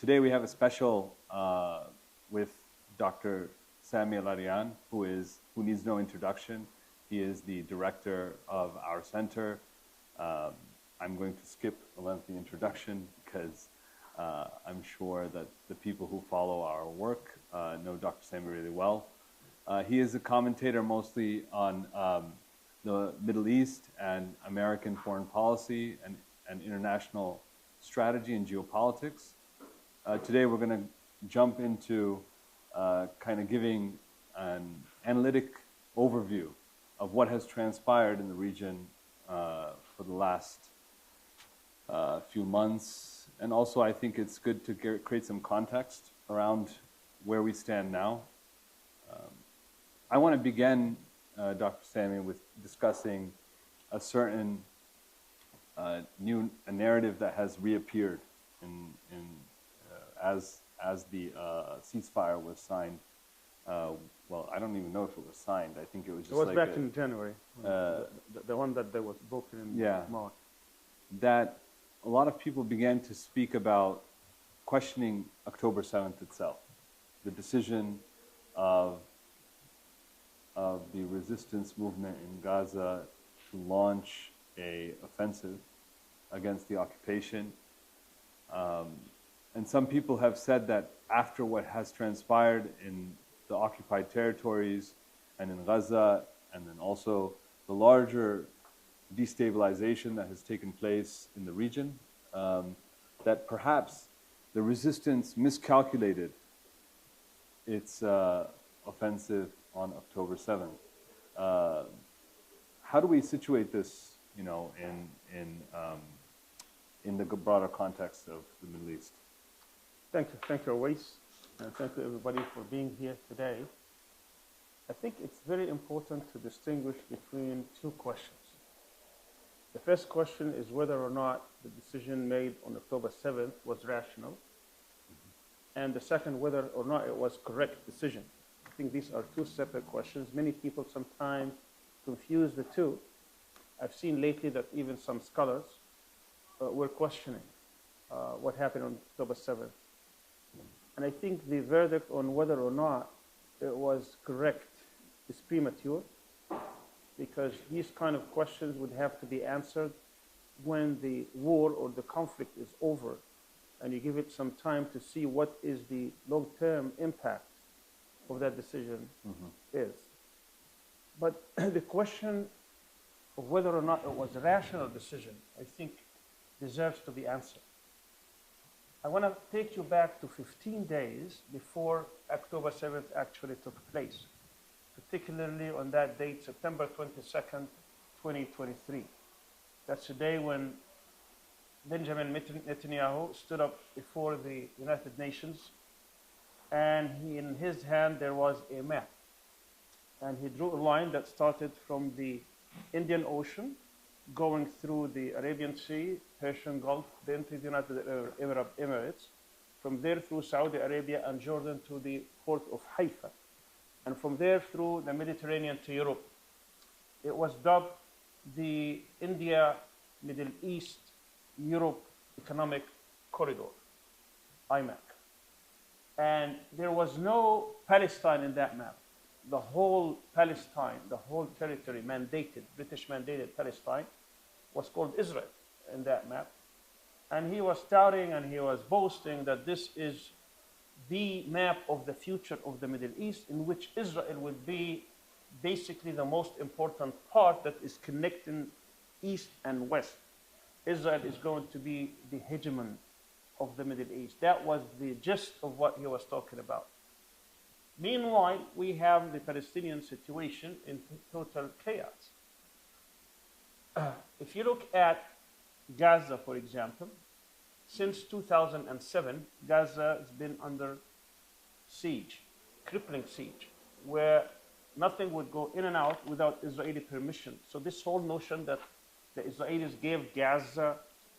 Today we have a special with Dr. Sami-Al-Arian, who needs no introduction. He is the director of our center. I'm going to skip a lengthy introduction because I'm sure that the people who follow our work know Dr. Sami really well. He is a commentator mostly on the Middle East and American foreign policy and international strategy and geopolitics. Today we're going to jump into kind of giving an analytic overview of what has transpired in the region for the last few months. And also I think it's good to create some context around where we stand now. I want to begin, Dr. Sami, with discussing a certain a narrative that has reappeared as the ceasefire was signed. Well, I don't even know if it was signed. I think it was just it was back in January. The one that was broken in March. That a lot of people began to speak about questioning October 7th itself, the decision of the resistance movement in Gaza to launch an offensive against the occupation. And some people have said that after what has transpired in the occupied territories and in Gaza, and then also the larger destabilization that has taken place in the region, that perhaps the resistance miscalculated its offensive on October 7th. How do we situate this, in the broader context of the Middle East? Thank you, Awais, and thank you everybody for being here today. I think it's very important to distinguish between two questions. The first question is whether or not the decision made on October 7th was rational, and the second, whether or not it was correct decision. I think these are two separate questions. Many people sometimes confuse the two. I've seen lately that even some scholars were questioning what happened on October 7th. And I think the verdict on whether or not it was correct is premature, because these kind of questions would have to be answered when the war or the conflict is over, and you give it some time to see what is the long-term impact of that decision is. But the question of whether or not it was a rational decision, I think, deserves to be answered. I want to take you back to 15 days before October 7th actually took place, particularly on that date, September 22nd, 2023. That's the day when Benjamin Netanyahu stood up before the United Nations, and in his hand there was a map. And he drew a line that started from the Indian Ocean, going through the Arabian Sea, Persian Gulf, then to the United Arab Emirates, from there through Saudi Arabia and Jordan to the port of Haifa, and from there through the Mediterranean to Europe. It was dubbed the India, Middle East, Europe Economic Corridor, IMEC. And there was no Palestine in that map. The whole Palestine, the whole territory mandated, British mandated Palestine, was called Israel in that map. And he was touting and he was boasting that this is the map of the future of the Middle East, in which Israel would be basically the most important part that is connecting East and West. Israel is going to be the hegemon of the Middle East. That was the gist of what he was talking about. Meanwhile, we have the Palestinian situation in total chaos. If you look at Gaza, for example, since 2007, Gaza has been under siege, crippling siege, where nothing would go in and out without Israeli permission. So this whole notion that the Israelis gave Gaza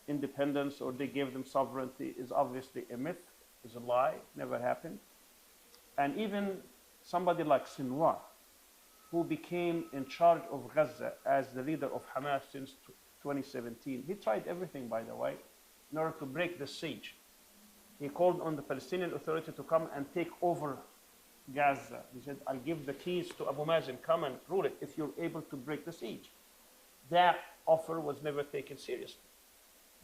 independence or they gave them sovereignty is obviously a myth, is a lie, never happened. And even somebody like Sinwar, who became in charge of Gaza as the leader of Hamas since 2017, he tried everything, by the way, in order to break the siege. he called on the Palestinian Authority to come and take over Gaza. He said, I'll give the keys to Abu Mazen, come and rule it if you're able to break the siege. That offer was never taken seriously.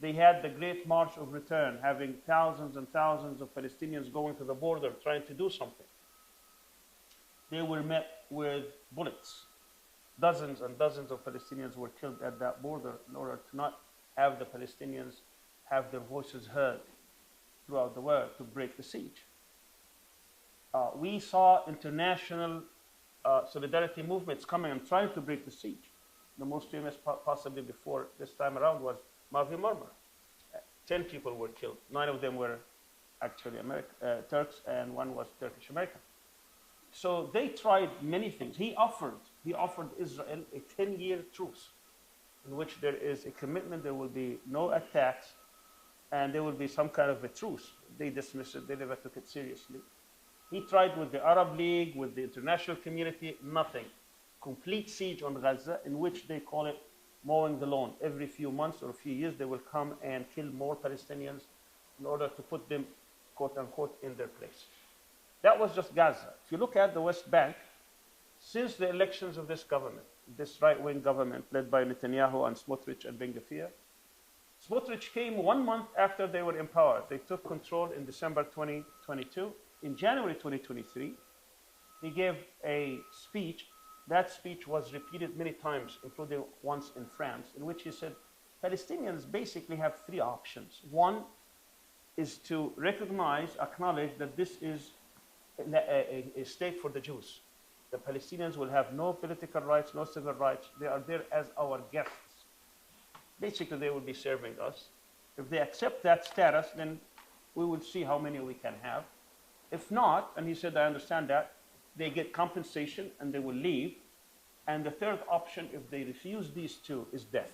They had the Great March of Return, having thousands and thousands of Palestinians going to the border trying to do something. They were met with bullets. Dozens and dozens of Palestinians were killed at that border in order to not have the Palestinians have their voices heard throughout the world to break the siege. We saw international solidarity movements coming and trying to break the siege. The most famous possibly before this time around was Mavi Marmara. 10 people were killed. 9 of them were actually Turks, and 1 was Turkish American. So they tried many things. He offered Israel a 10-year truce in which there is a commitment there will be no attacks and there will be some kind of a truce. They dismissed it. They never took it seriously. He tried with the Arab League, with the international community, nothing. Complete siege on Gaza, in which they call it mowing the lawn. Every few months or a few years, they will come and kill more Palestinians in order to put them, quote unquote, in their place. That was just Gaza. If you look at the West Bank, since the elections of this government, this right-wing government led by Netanyahu and Smotrich and Ben Gvir, Smotrich came 1 month after they were empowered. They took control in December 2022. In January 2023, he gave a speech. That speech was repeated many times, including once in France, in which he said, Palestinians basically have 3 options. One is to recognize, acknowledge that this is a state for the Jews. The Palestinians will have no political rights, no civil rights. They are there as our guests. Basically, they will be serving us. If they accept that status, then we will see how many we can have. If not, and he said, I understand that, they get compensation and they will leave. And the third option, if they refuse these 2, is death.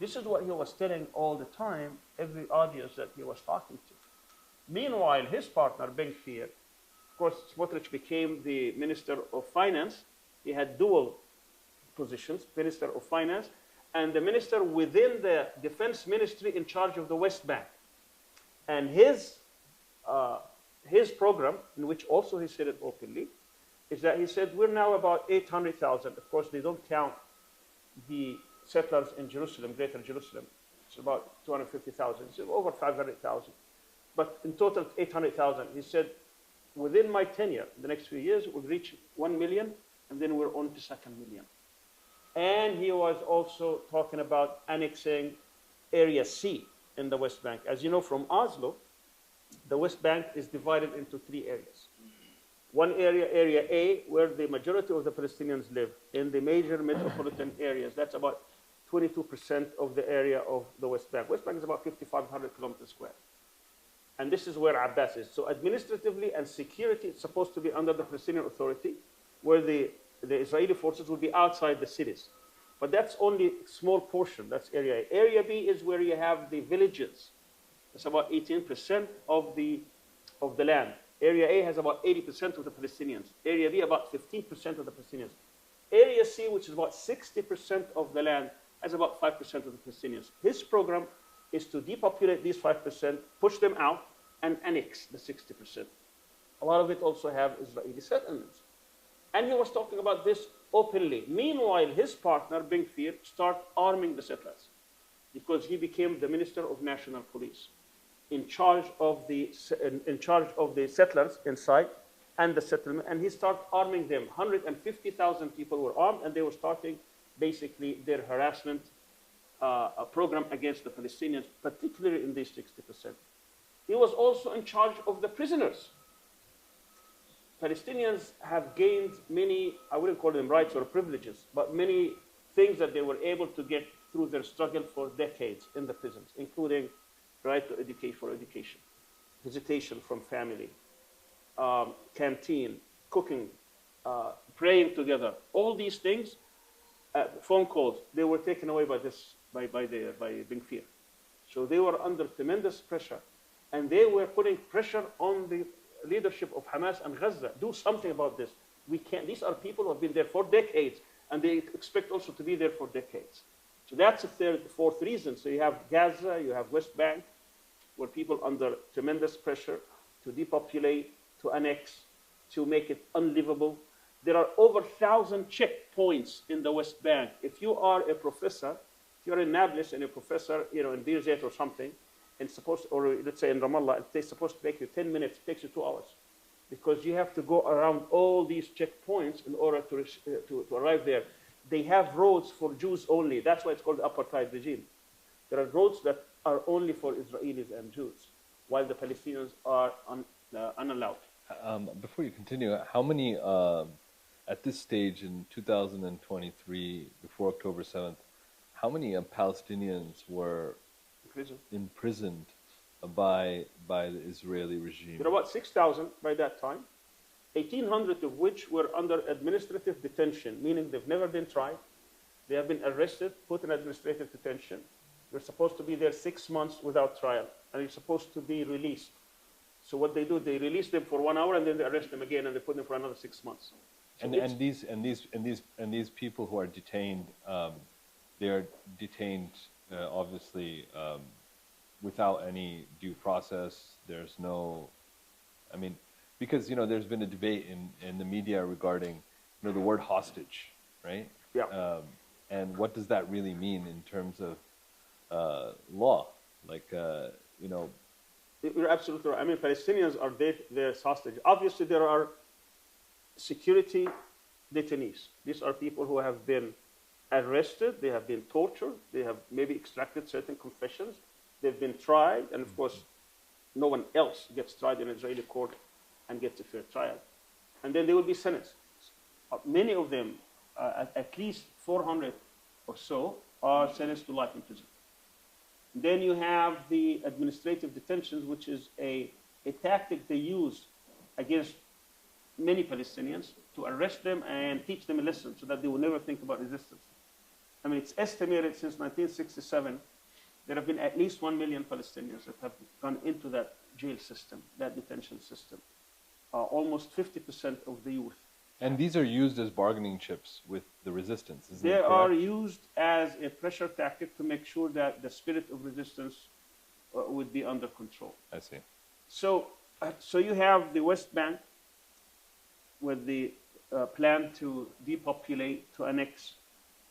This is what he was telling all the time, every audience that he was talking to. Meanwhile, his partner, Ben Gvir, of course, Smotrich became the Minister of Finance. He had dual positions, Minister of Finance, and the minister within the Defense Ministry in charge of the West Bank. And his program, in which also he said it openly, is that he said, we're now about 800,000. Of course, they don't count the settlers in Jerusalem, Greater Jerusalem. It's about 250,000. It's over 500,000. But in total, 800,000. He said, within my tenure, the next few years, we'll reach 1 million, and then we're on to 2 million. And he was also talking about annexing Area C in the West Bank. As you know, from Oslo, the West Bank is divided into 3 areas. One area, Area A, where the majority of the Palestinians live, in the major metropolitan areas. That's about 22% of the area of the West Bank. West Bank is about 5,500 kilometers square. And this is where Abbas is. So administratively and security, it's supposed to be under the Palestinian Authority, where the Israeli forces will be outside the cities. But that's only a small portion. That's Area A. Area B is where you have the villages. It's about 18% of the land. Area A has about 80% of the Palestinians. Area B, about 15% of the Palestinians. Area C, which is about 60% of the land, has about 5% of the Palestinians. His program is to depopulate these 5%, push them out, and annex the 60%. A lot of it also have Israeli settlements. And he was talking about this openly. Meanwhile, his partner, Ben Gvir, started arming the settlers because he became the Minister of National Police in charge of the settlers inside and the settlement. And he started arming them. 150,000 people were armed, and they were starting basically their harassment program against the Palestinians, particularly in these 60%. He was also in charge of the prisoners. Palestinians have gained many, I wouldn't call them rights or privileges, but many things that they were able to get through their struggle for decades in the prisons, including right to education, visitation from family, canteen, cooking, praying together. All these things, phone calls, they were taken away by Ben Gvir. So they were under tremendous pressure, and they were putting pressure on the leadership of Hamas and Gaza. Do something about this. We can't. These are people who have been there for decades, and they expect also to be there for decades. So that's a third, fourth reason. So you have Gaza, you have West Bank, where people under tremendous pressure to depopulate, to annex, to make it unlivable. There are over 1,000 checkpoints in the West Bank. If you are a professor, if you're in Nablus and a professor, in Bir Zayt or something, and or let's say in Ramallah, it's supposed to take you 10 minutes, it takes you 2 hours, because you have to go around all these checkpoints in order to arrive there. They have roads for Jews only. That's why it's called the apartheid regime. There are roads that are only for Israelis and Jews, while the Palestinians are unallowed. Before you continue, how many, at this stage in 2023, before October 7th, how many Palestinians were imprisoned by the Israeli regime? There are about 6,000 by that time, 1,800 of which were under administrative detention, meaning they've never been tried. They have been arrested, put in administrative detention. You're supposed to be there 6 months without trial, and you're supposed to be released. So what they do, they release them for 1 hour, and then they arrest them again, and they put them for another 6 months. So and these people who are detained, they are detained obviously without any due process. There's no, I mean, because there's been a debate in the media regarding the word hostage, right? Yeah. And what does that really mean in terms of law? Like You're absolutely right. I mean, Palestinians are their hostage. Obviously, there are security detainees. These are people who have been arrested, they have been tortured, they have maybe extracted certain confessions, they've been tried, and of course, no one else gets tried in an Israeli court and gets a fair trial. And then they will be sentenced. Many of them, at least 400 or so, are sentenced to life in prison. Then you have the administrative detentions, which is a tactic they use against many Palestinians to arrest them and teach them a lesson so that they will never think about resistance. I mean, it's estimated since 1967, there have been at least 1 million Palestinians that have gone into that jail system, that detention system. Almost 50% of the youth. And these are used as bargaining chips with the resistance, isn't it? They are used as a pressure tactic to make sure that the spirit of resistance would be under control. I see. So you have the West Bank with the plan to depopulate, to annex,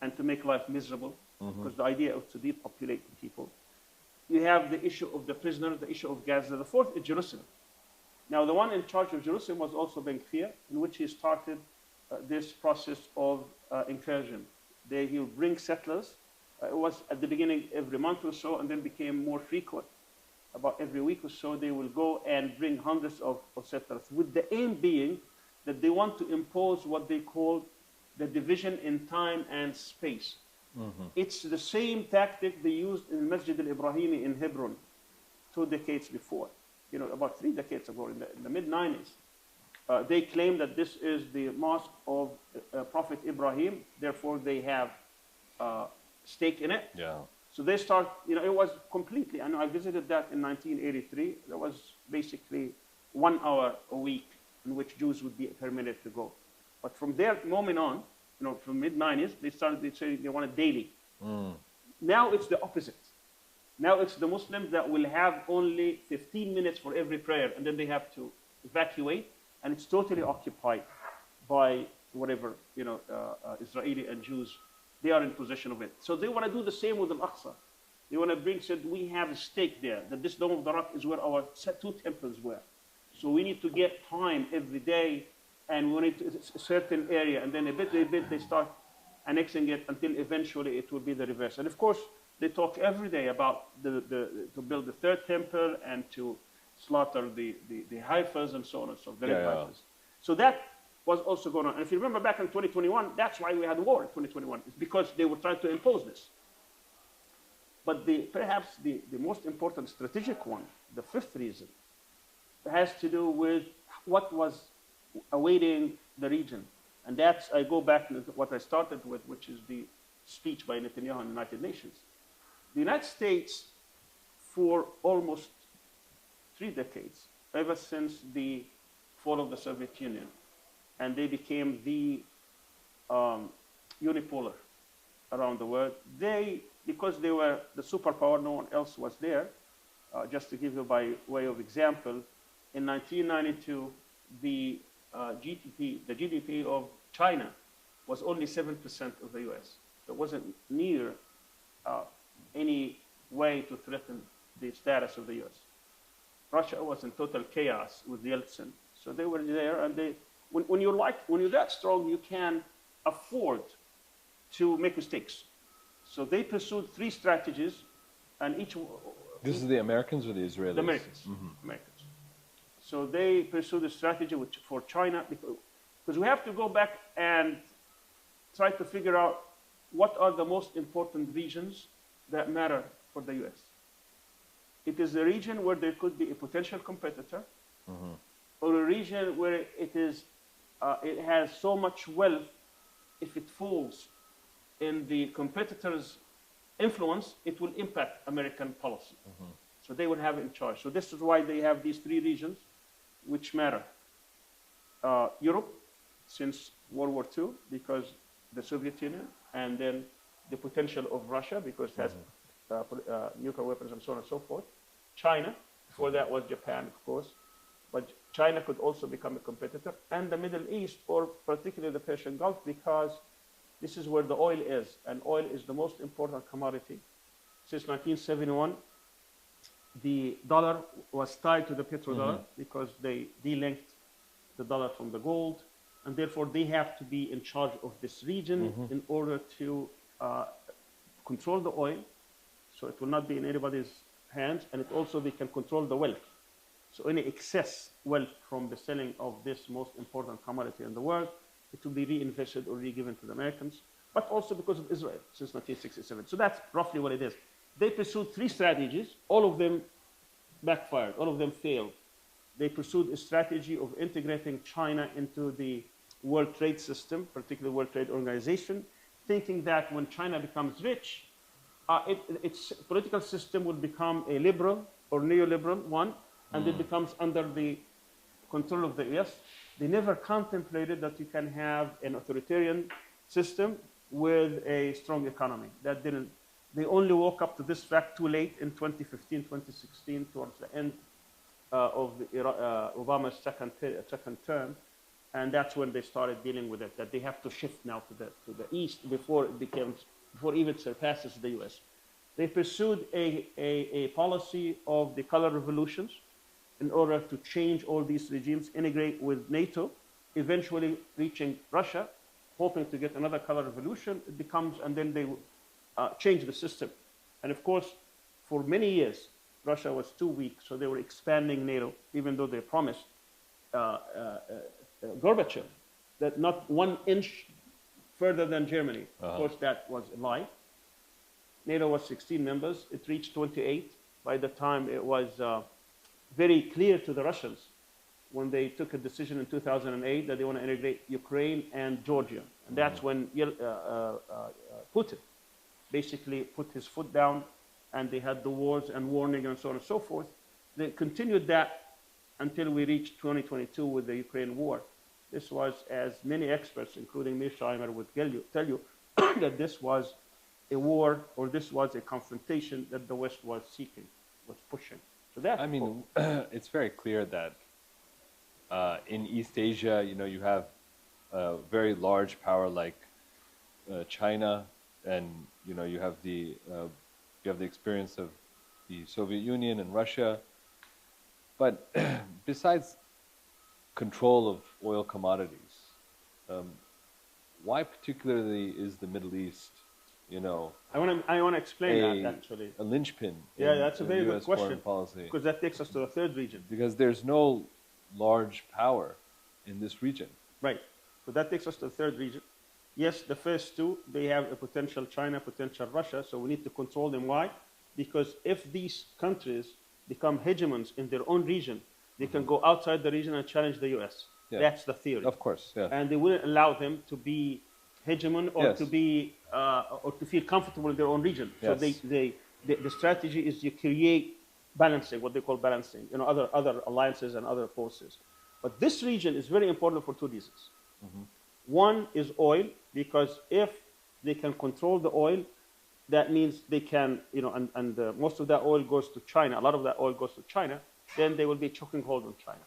and to make life miserable, because the idea is to depopulate people. You have the issue of the prisoners, the issue of Gaza. The fourth is Jerusalem. Now, the one in charge of Jerusalem was also Ben Gvir, in which he started this process of incursion. He would bring settlers. It was at the beginning every month or so, and then became more frequent. About every week or so, they will go and bring hundreds of settlers, with the aim being that they want to impose what they call the division in time and space. It's the same tactic they used in Masjid al-Ibrahimi in Hebron 2 decades before. About 3 decades ago, in the mid-90s, they claim that this is the mosque of Prophet Ibrahim, therefore they have stake in it. Yeah. So they start, it was completely, I know I visited that in 1983, there was basically 1 hour a week in which Jews would be permitted to go. But from that moment on, from mid-90s, they say they want it daily. Now it's the opposite. Now it's the Muslims that will have only 15 minutes for every prayer, and then they have to evacuate, and it's totally occupied by whatever, Israeli and Jews. They are in possession of it. So they want to do the same with Al-Aqsa. They want to said, we have a stake there, that this Dome of the Rock is where our 2 temples were. So we need to get time every day, and we need a certain area, and then a bit they start annexing it until eventually it will be the reverse. And of course, they talk every day about to build the 3rd temple and to slaughter the Haifas and so on and so forth, Haifas. So that was also going on. And if you remember back in 2021, that's why we had a war in 2021. It's because they were trying to impose this. But perhaps the most important strategic one, the 5th reason, has to do with what was awaiting the region. And that's, I go back to what I started with, which is the speech by Netanyahu in the United Nations. The United States, for almost 3 decades, ever since the fall of the Soviet Union, and they became the unipolar around the world, because they were the superpower, no one else was there, just to give you by way of example, in 1992, the GDP of China was only 7% of the US. It wasn't near any way to threaten the status of the US. Russia was in total chaos with Yeltsin. So they were there, and when you're that strong, you can afford to make mistakes. So they pursued three strategies, and This is the Americans or the Israelis? The Americans. Mm-hmm. Americans. So they pursued a strategy for China, because we have to go back and try to figure out what are the most important regions that matter for the US. It is a region where there could be a potential competitor, mm-hmm. or a region where it has so much wealth, if it falls in the competitor's influence, it will impact American policy. Mm-hmm. So they will have it in charge. So this is why they have these three regions which matter. Europe, since World War II, because the Soviet Union, and then the potential of Russia, because it has nuclear weapons and so on and so forth. China, before that was Japan, of course. But China could also become a competitor. And the Middle East, or particularly the Persian Gulf, because this is where the oil is. And oil is the most important commodity. Since 1971, the dollar was tied to the petrodollar, mm-hmm. because they delinked the dollar from the gold. And therefore, they have to be in charge of this region, mm-hmm. in order to control the oil. So it will not be in anybody's hands. And they can control the wealth. So any excess wealth from the selling of this most important commodity in the world, it will be reinvested or re-given to the Americans, but also because of Israel since 1967. So that's roughly what it is. They pursued three strategies. All of them backfired. All of them failed. They pursued a strategy of integrating China into the World Trade System, particularly World Trade Organization, thinking that when China becomes rich, its political system will become a liberal or neoliberal one, and it becomes under the control of the US. They never contemplated that you can have an authoritarian system with a strong economy. That didn't. They only woke up to this fact too late in 2015, 2016, towards the end of Obama's second term, and that's when they started dealing with it. That they have to shift now to the east before even surpasses the U.S. They pursued a policy of the color revolutions in order to change all these regimes, integrate with NATO, eventually reaching Russia, hoping to get another color revolution. It becomes, and then they change the system. And of course, for many years, Russia was too weak, so they were expanding NATO, even though they promised Gorbachev that not 1 inch further than Germany. Of course, that was a lie. NATO was 16 members. It reached 28 by the time it was very clear to the Russians when they took a decision in 2008 that they want to integrate Ukraine and Georgia. And that's when Putin basically put his foot down, and they had the wars and warning and so on and so forth. They continued that until we reached 2022 with the Ukraine war. This was, as many experts, including Mearsheimer, would tell you that this was a war, or this was a confrontation that the West was seeking, was pushing. So that, I mean, it's very clear that in East Asia, you have a very large power like China, and you have the experience of the Soviet Union and Russia. But besides control of oil commodities, why particularly is the Middle East, I want to explain that actually. A linchpin. Yeah, that's a very good question. Policy. Because that takes us to the third region. Because there's no large power in this region. Right. So that takes us to the third region. Yes, the first two, they have a potential China, potential Russia, so we need to control them. Why? Because if these countries become hegemons in their own region, they can go outside the region and challenge the U.S. Yeah. That's the theory. Of course, yeah. And they wouldn't allow them to be hegemon or to be or to feel comfortable in their own region. Yes. So the strategy is you create balancing, what they call balancing, other alliances and other forces. But this region is very important for two reasons. Mm-hmm. One is oil, because if they can control the oil, that means they can, and most of that oil goes to China. A lot of that oil goes to China. Then they will be choking hold on China.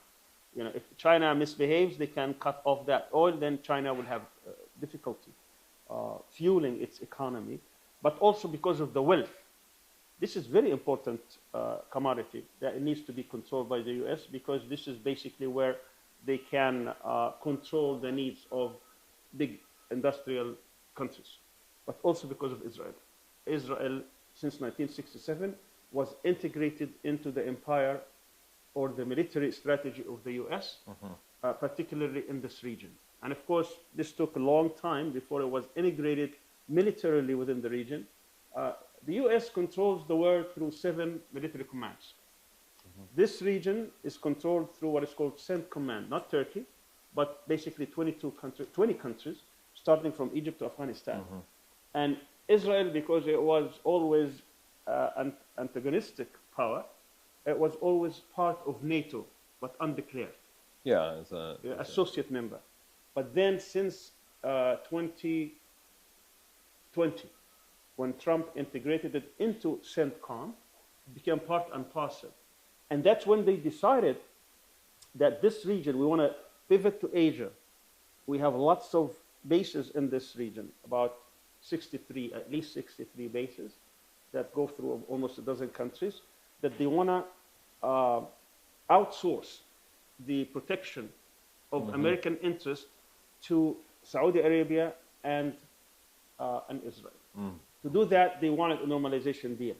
If China misbehaves, they can cut off that oil. Then China will have difficulty fueling its economy, but also because of the wealth. This is very important commodity that it needs to be controlled by the U.S. because this is basically where they can control the needs of big industrial countries, but also because of Israel. Israel, since 1967, was integrated into the empire or the military strategy of the U.S., particularly in this region. And of course, this took a long time before it was integrated militarily within the region. The U.S. controls the world through 7 military commands. This region is controlled through what is called CENT Command, not Turkey, but basically 20 countries, starting from Egypt to Afghanistan. And Israel, because it was always an antagonistic power, it was always part of NATO, but undeclared. Yeah, as a associate member. But then since 2020, when Trump integrated it into CENTCOM, it became part and parcel. And that's when they decided that this region, we want to pivot to Asia. We have lots of bases in this region, about 63, at least 63 bases that go through almost a dozen countries, that they want to outsource the protection of American interests to Saudi Arabia and Israel. To do that, they wanted a normalization deal.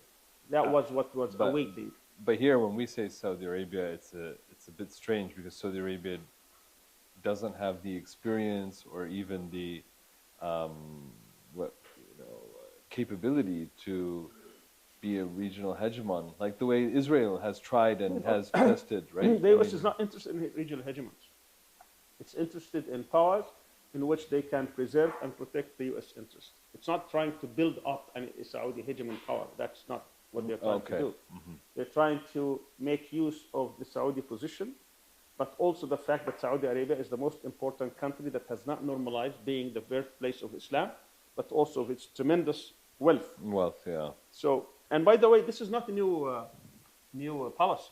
That was what was awaiting. But here, when we say Saudi Arabia, it's a bit strange because Saudi Arabia doesn't have the experience or even the capability to be a regional hegemon, like the way Israel has tried and has tested, right? The U.S. is not interested in regional hegemons. It's interested in powers in which they can preserve and protect the U.S. interest. It's not trying to build up a Saudi hegemon power. That's not what they're trying to do. They're trying to make use of the Saudi position, but also the fact that Saudi Arabia is the most important country that has not normalized being the birthplace of Islam, but also of its tremendous wealth. Yeah. So, and by the way, this is not a new policy.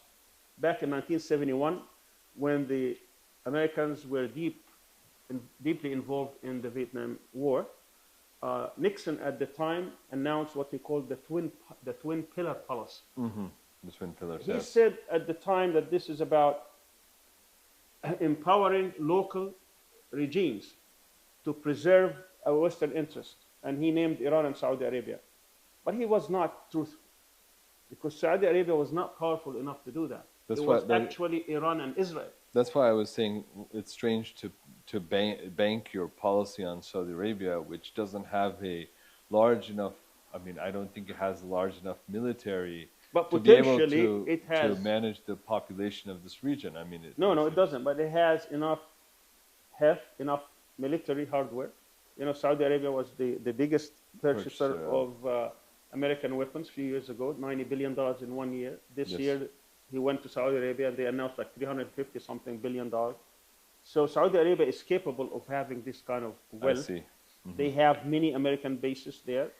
Back in 1971, when the Americans were deeply involved in the Vietnam War, Nixon at the time announced what he called the twin pillar policy. The twin pillars. He said at the time that this is about empowering local regimes to preserve a Western interest, and he named Iran and Saudi Arabia. But he was not truthful, because Saudi Arabia was not powerful enough to do that. It was actually Iran and Israel. That's why I was saying it's strange to bank your policy on Saudi Arabia, which doesn't have a large enough, I don't think it has a large enough military but to be able it has, to manage the population of this region. No, it doesn't, but it has enough military hardware. Saudi Arabia was the biggest purchaser of American weapons a few years ago, $90 billion in 1 year. This year, he went to Saudi Arabia and they announced like $350-something billion. So Saudi Arabia is capable of having this kind of wealth. They have many American bases there.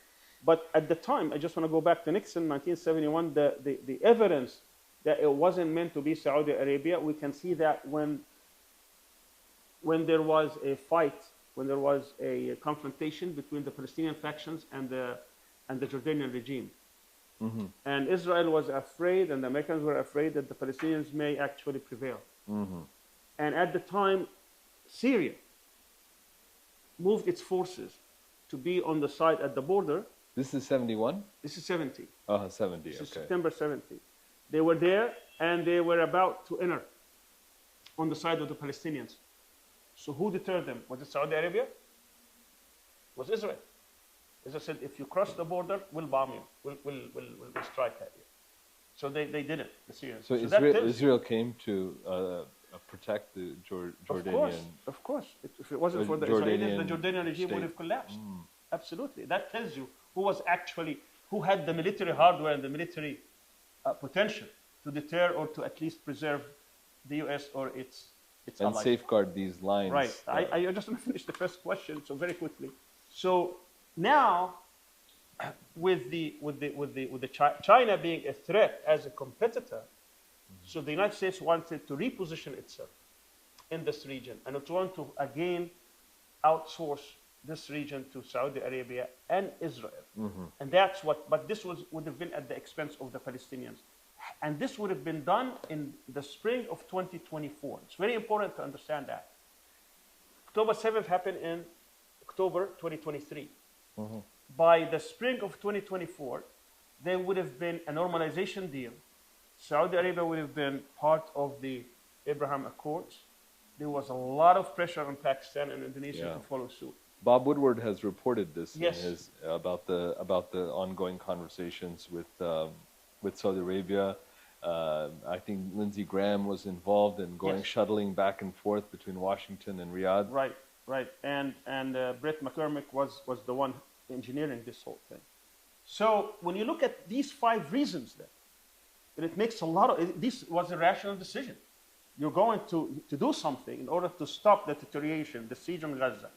But at the time, I just want to go back to Nixon, 1971, the evidence that it wasn't meant to be Saudi Arabia, we can see that when there was a fight, when there was a confrontation between the Palestinian factions and the Jordanian regime. And Israel was afraid, and the Americans were afraid that the Palestinians may actually prevail. And at the time, Syria moved its forces to be on the side at the border. This is 71? This is 70. 70, this is September 70. They were there, and they were about to enter on the side of the Palestinians. So who deterred them? Was it Saudi Arabia? It was Israel. Israel said, if you cross the border, we'll bomb you. We'll strike at you. So they did it, the Syrians. So Israel came to protect the Jordanian... Of course. If it wasn't for the Israelis, the Jordanian regime would have collapsed. Absolutely. That tells you who had the military hardware and the military potential to deter or to at least preserve the U.S. or its allies. Safeguard these lines. Right. I just want to finish the first question, so very quickly. So now, China being a threat as a competitor, so the United States wanted to reposition itself in this region, and it wanted to again outsource this region to Saudi Arabia and Israel. And that's what, but this would have been at the expense of the Palestinians. And this would have been done in the spring of 2024. It's very important to understand that. October 7th happened in October 2023. By the spring of 2024, there would have been a normalization deal. Saudi Arabia would have been part of the Abraham Accords. There was a lot of pressure on Pakistan and Indonesia to follow suit. Bob Woodward has reported this Yes. in his, about the ongoing conversations with Saudi Arabia. I think Lindsey Graham was involved in going shuttling back and forth between Washington and Riyadh. Right. And Brett McCormick was the one engineering this whole thing. So when you look at these 5 reasons then it makes a lot of, this was a rational decision. You're going to do something in order to stop the deterioration, the siege on Gaza,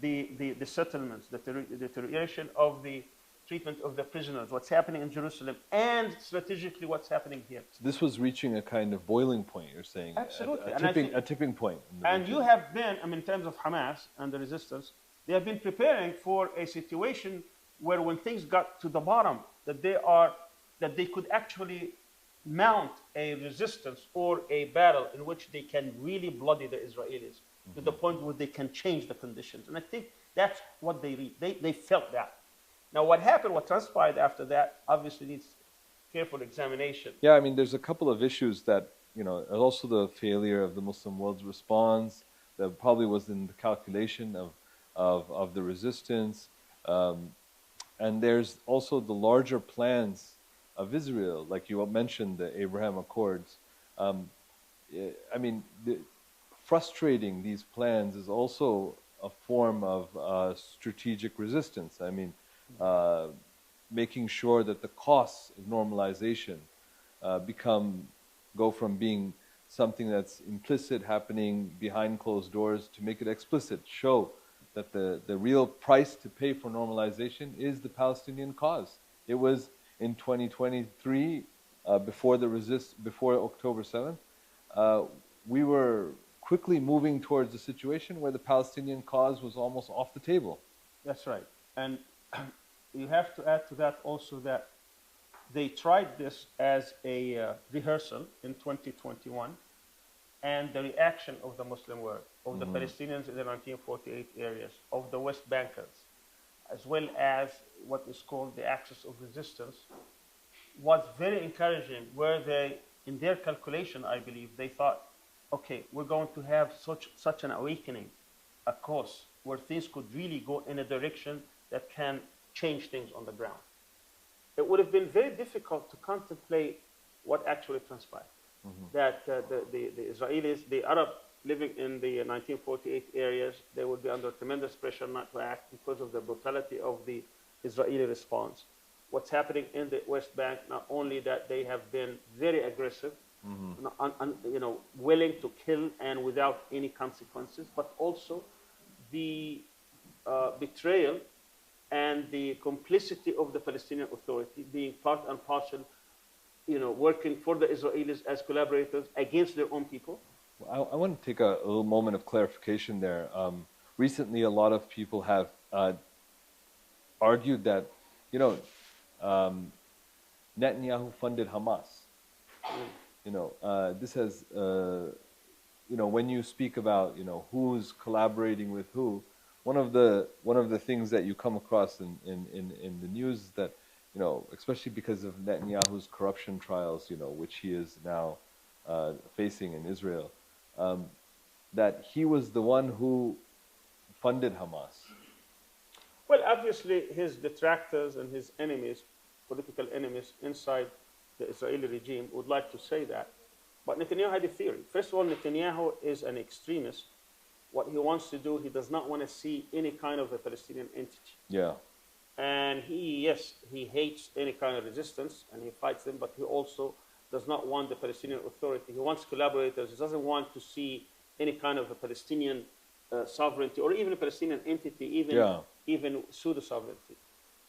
the settlements, the deterioration of the treatment of the prisoners, what's happening in Jerusalem, and strategically what's happening here. So this was reaching a kind of boiling point, you're saying? Absolutely. A tipping point. And you have been, I mean, in terms of Hamas and the resistance, they have been preparing for a situation where when things got to the bottom, that they could actually mount a resistance or a battle in which they can really bloody the Israelis to the point where they can change the conditions. And I think that's what they felt that. Now, what happened, what transpired after that, obviously needs careful examination. Yeah, I mean, there's a couple of issues that, also the failure of the Muslim world's response that probably was in the calculation of the resistance. And there's also the larger plans of Israel, like you mentioned, the Abraham Accords. I mean, frustrating these plans is also a form of strategic resistance. I mean, making sure that the costs of normalization go from being something that's implicit, happening behind closed doors, to make it explicit, show that the real price to pay for normalization is the Palestinian cause. It was in 2023, before October 7th, we were quickly moving towards a situation where the Palestinian cause was almost off the table. That's right. And you have to add to that also that they tried this as a rehearsal in 2021, and the reaction of the Muslim world, of the Palestinians in the 1948 areas, of the West Bankers, as well as what is called the axis of resistance, was very encouraging, where they, in their calculation, I believe, they thought, okay, we're going to have such an awakening, a course where things could really go in a direction that can change things on the ground. It would have been very difficult to contemplate what actually transpired. That the Israelis, the Arab living in the 1948 areas, they would be under tremendous pressure not to act because of the brutality of the Israeli response. What's happening in the West Bank, not only that they have been very aggressive, willing to kill and without any consequences, but also the betrayal and the complicity of the Palestinian Authority being part and parcel, working for the Israelis as collaborators against their own people. I want to take a little moment of clarification there. Recently, a lot of people have argued that, Netanyahu funded Hamas. This has, when you speak about, who's collaborating with who, one of the things that you come across in the news is that, especially because of Netanyahu's corruption trials, which he is now facing in Israel, that he was the one who funded Hamas. Well, obviously, his detractors and his enemies, political enemies inside the Israeli regime, would like to say that. But Netanyahu had a theory. First of all, Netanyahu is an extremist. What he wants to do, he does not want to see any kind of a Palestinian entity. Yeah. And he hates any kind of resistance, and he fights them, but he also does not want the Palestinian Authority. He wants collaborators. He doesn't want to see any kind of a Palestinian sovereignty, or even a Palestinian entity, even pseudo-sovereignty.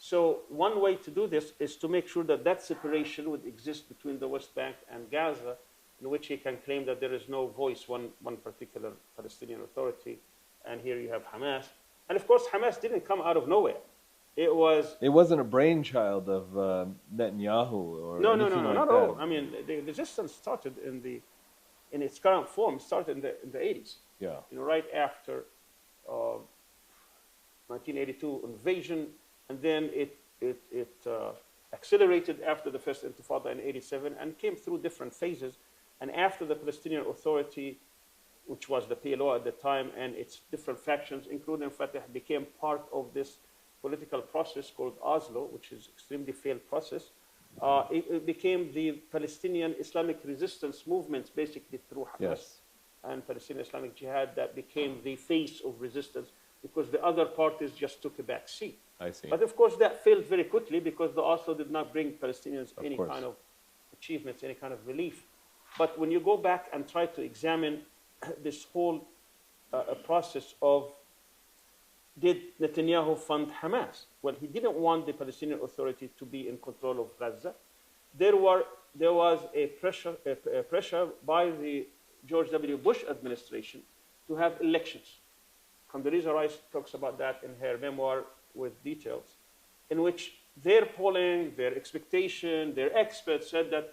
So one way to do this is to make sure that that separation would exist between the West Bank and Gaza, in which he can claim that there is no voice, one particular Palestinian authority, and here you have Hamas. And of course, Hamas didn't come out of nowhere. It wasn't a brainchild of Netanyahu or no, anything like not that. at all. I mean, the resistance started in its current form started in the 80s. Yeah. Right after 1982 invasion, and then it accelerated after the first Intifada in '87 and came through different phases. And after the Palestinian Authority, which was the PLO at the time, and its different factions, including Fatah, became part of this political process called Oslo, which is extremely failed process. It became the Palestinian Islamic resistance movement, basically through Hamas and Palestinian Islamic Jihad, that became the face of resistance, because the other parties just took a back seat. I see. But of course, that failed very quickly because the Oslo did not bring Palestinians any kind of achievements, any kind of relief. But when you go back and try to examine this whole process of, did Netanyahu fund Hamas? Well, he didn't want the Palestinian Authority to be in control of Gaza. There was a pressure by the George W. Bush administration to have elections. Condoleezza Rice talks about that in her memoir with details, in which their polling, their expectation, their experts said that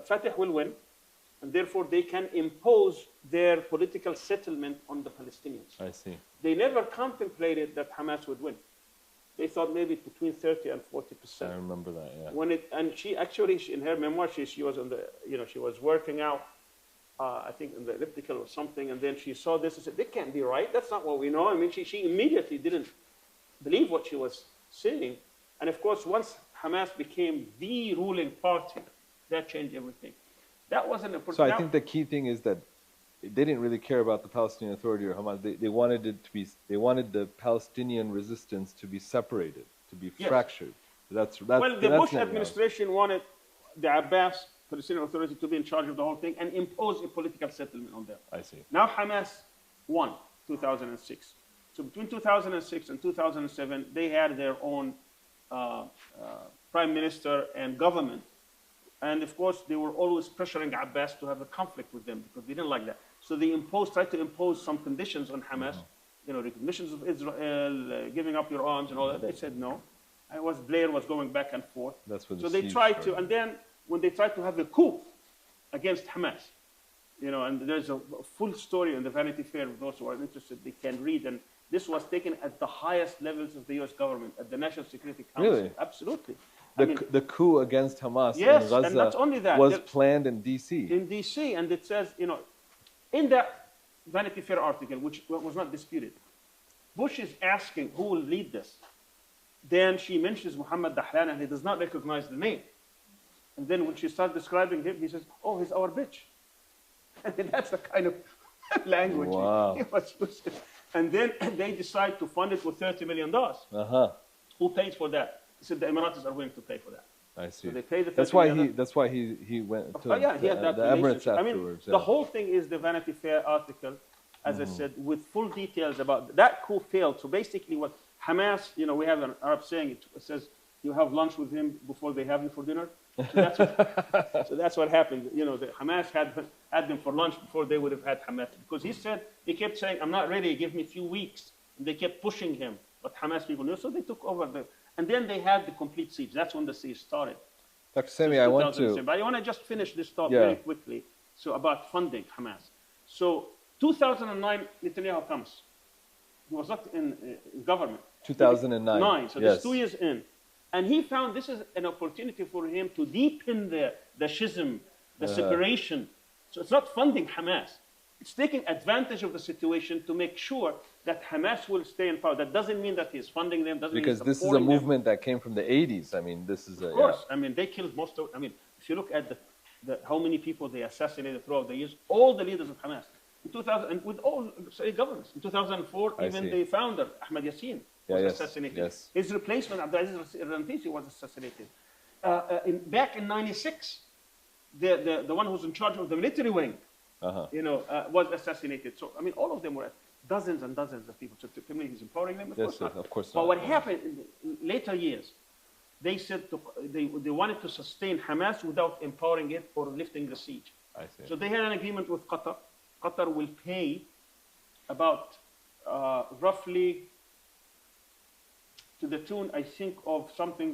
Fatah will win, and therefore they can impose their political settlement on the Palestinians. I see. They never contemplated that Hamas would win. They thought maybe between 30 and 40%. I remember that, yeah. And she actually, in her memoir, she was on the, she was working out, I think in the elliptical or something, and then she saw this and said, "That can't be right. That's not what we know." I mean, she immediately didn't believe what she was saying. And of course, once Hamas became the ruling party, that changed everything. That was an important. So I think the key thing is that they didn't really care about the Palestinian Authority or Hamas. They wanted it to be. They wanted the Palestinian resistance to be separated, to be fractured. Well, the Bush administration wanted the Abbas Palestinian Authority to be in charge of the whole thing and impose a political settlement on them. I see. Now Hamas won 2006. So between 2006 and 2007, they had their own prime minister and government. And of course, they were always pressuring Abbas to have a conflict with them because they didn't like that. So they tried to impose some conditions on Hamas, recognitions of Israel, giving up your arms and all that. They said no. Blair was going back and forth. So they tried to, and then when they tried to have a coup against Hamas, and there's a full story in the Vanity Fair. Those who are interested, they can read. And this was taken at the highest levels of the U.S. government, at the National Security Council. Really? Absolutely. The coup against Hamas in Gaza and not only that, was planned in D.C. In D.C., and it says, in that Vanity Fair article, which was not disputed, Bush is asking who will lead this. Then she mentions Mohammed Dahlan, and he does not recognize the name. And then when she starts describing him, he says, "Oh, he's our bitch." And that's the kind of language he was using. And then they decide to fund it with $30 million. Who pays for that? He said the Emiratis are willing to pay for that. I see. So they pay the that's why he went to the Emirates afterwards. I mean, the whole thing is the Vanity Fair article, as I said, with full details about that coup failed. So basically what Hamas, we have an Arab saying, it says, you have lunch with him before they have you for dinner. So that's what happened. The Hamas had them for lunch before they would have had Hamas. Because he kept saying, "I'm not ready, give me a few weeks." And they kept pushing him. But Hamas people knew, so they took over. And then they had the complete siege. That's when the siege started. Dr. Sami, I want to... But I want to just finish this thought very quickly. So about funding Hamas. So 2009, Netanyahu comes. He was not in government. 2009. So that's 2 years in. And he found this is an opportunity for him to deepen the schism, the separation. So it's not funding Hamas. It's taking advantage of the situation to make sure that Hamas will stay in power. That doesn't mean that he's funding them. Because this is a movement that came from the 80s. I mean, this is Of course. I mean, they killed most of... I mean, if you look at how many people they assassinated throughout the years, all the leaders of Hamas. In 2000, and with all governments. In 2004, even the founder, Ahmed Yassin, was assassinated. His replacement, Abdulaziz Rantisi, was assassinated. Back in '96, the one who's in charge of the military wing, was assassinated. So, I mean, all of them were. dozens and dozens of people. So the community is empowering them, Yes, of course But not. what happened in later years, they said they wanted to sustain Hamas without empowering it or lifting the siege. I see. So they had an agreement with Qatar. Qatar will pay about roughly to the tune, I think, of something,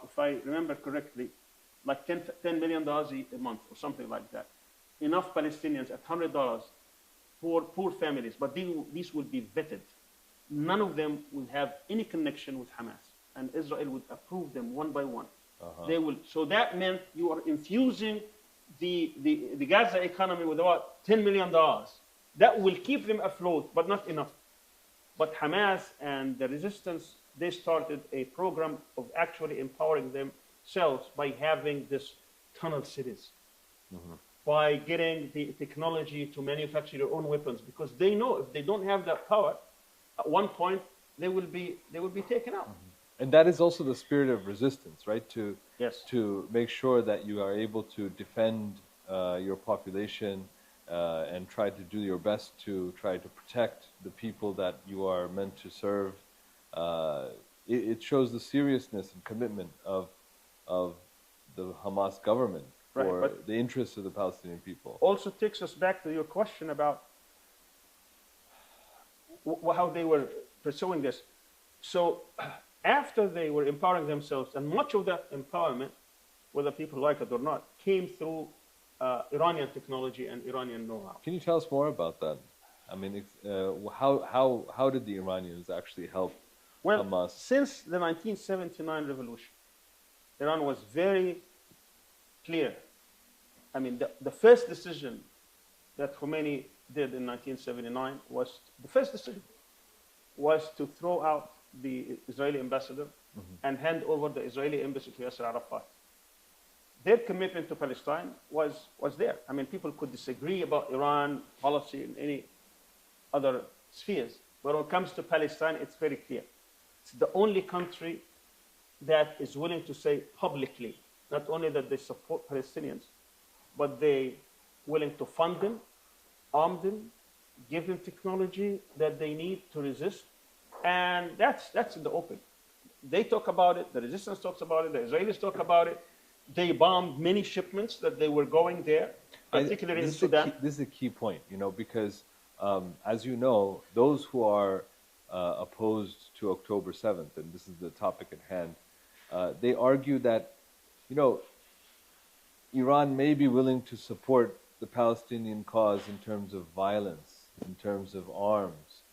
if I remember correctly, like $10 million a month or something like that. Enough Palestinians at $100 for poor families, but these will be vetted. None of them will have any connection with Hamas, and Israel would approve them one by one. They will. So that meant you are infusing the Gaza economy with about $10 million. That will keep them afloat, but not enough. But Hamas and the resistance, they started a program of actually empowering themselves by having this tunnel cities, by getting the technology to manufacture their own weapons, because they know if they don't have that power, at one point they will be taken out. And that is also the spirit of resistance, right? Yes. To make sure that you are able to defend your population and try to do your best to try to protect the people that you are meant to serve. It shows the seriousness and commitment of the Hamas government for Right, the interests of the Palestinian people. Also takes us back to your question about how they were pursuing this. So after they were empowering themselves, and much of that empowerment, whether people like it or not, came through Iranian technology and Iranian know-how. Can you tell us more about that? I mean, how did the Iranians actually help Hamas? Since the 1979 revolution, Iran was very clear. I mean, the first decision that Khomeini did in 1979 was, the first decision was to throw out the Israeli ambassador and hand over the Israeli embassy to Yasser Arafat. Their commitment to Palestine was there. I mean, people could disagree about Iran policy in any other spheres, but when it comes to Palestine, it's very clear. It's the only country that is willing to say publicly, not only that they support Palestinians, but they willing to fund them, arm them, give them technology that they need to resist. And that's in the open. They talk about it, the resistance talks about it, the Israelis talk about it. They bombed many shipments that they were going there, particularly in Sudan. This is a key point, because as you know, those who are opposed to October 7th, and this is the topic at hand, they argue that, Iran may be willing to support the Palestinian cause in terms of violence, in terms of arms.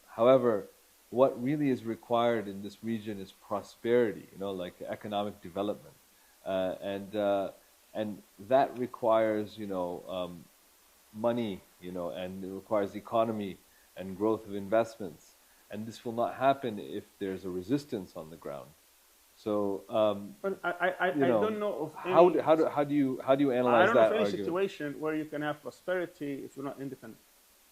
However, what really is required in this region is prosperity, like economic development. And that requires, money, and it requires economy and growth of investments. And this will not happen if there's a resistance on the ground. So, but I don't know of any, how do you analyze that argument? I don't know of any situation where you can have prosperity if you're not independent.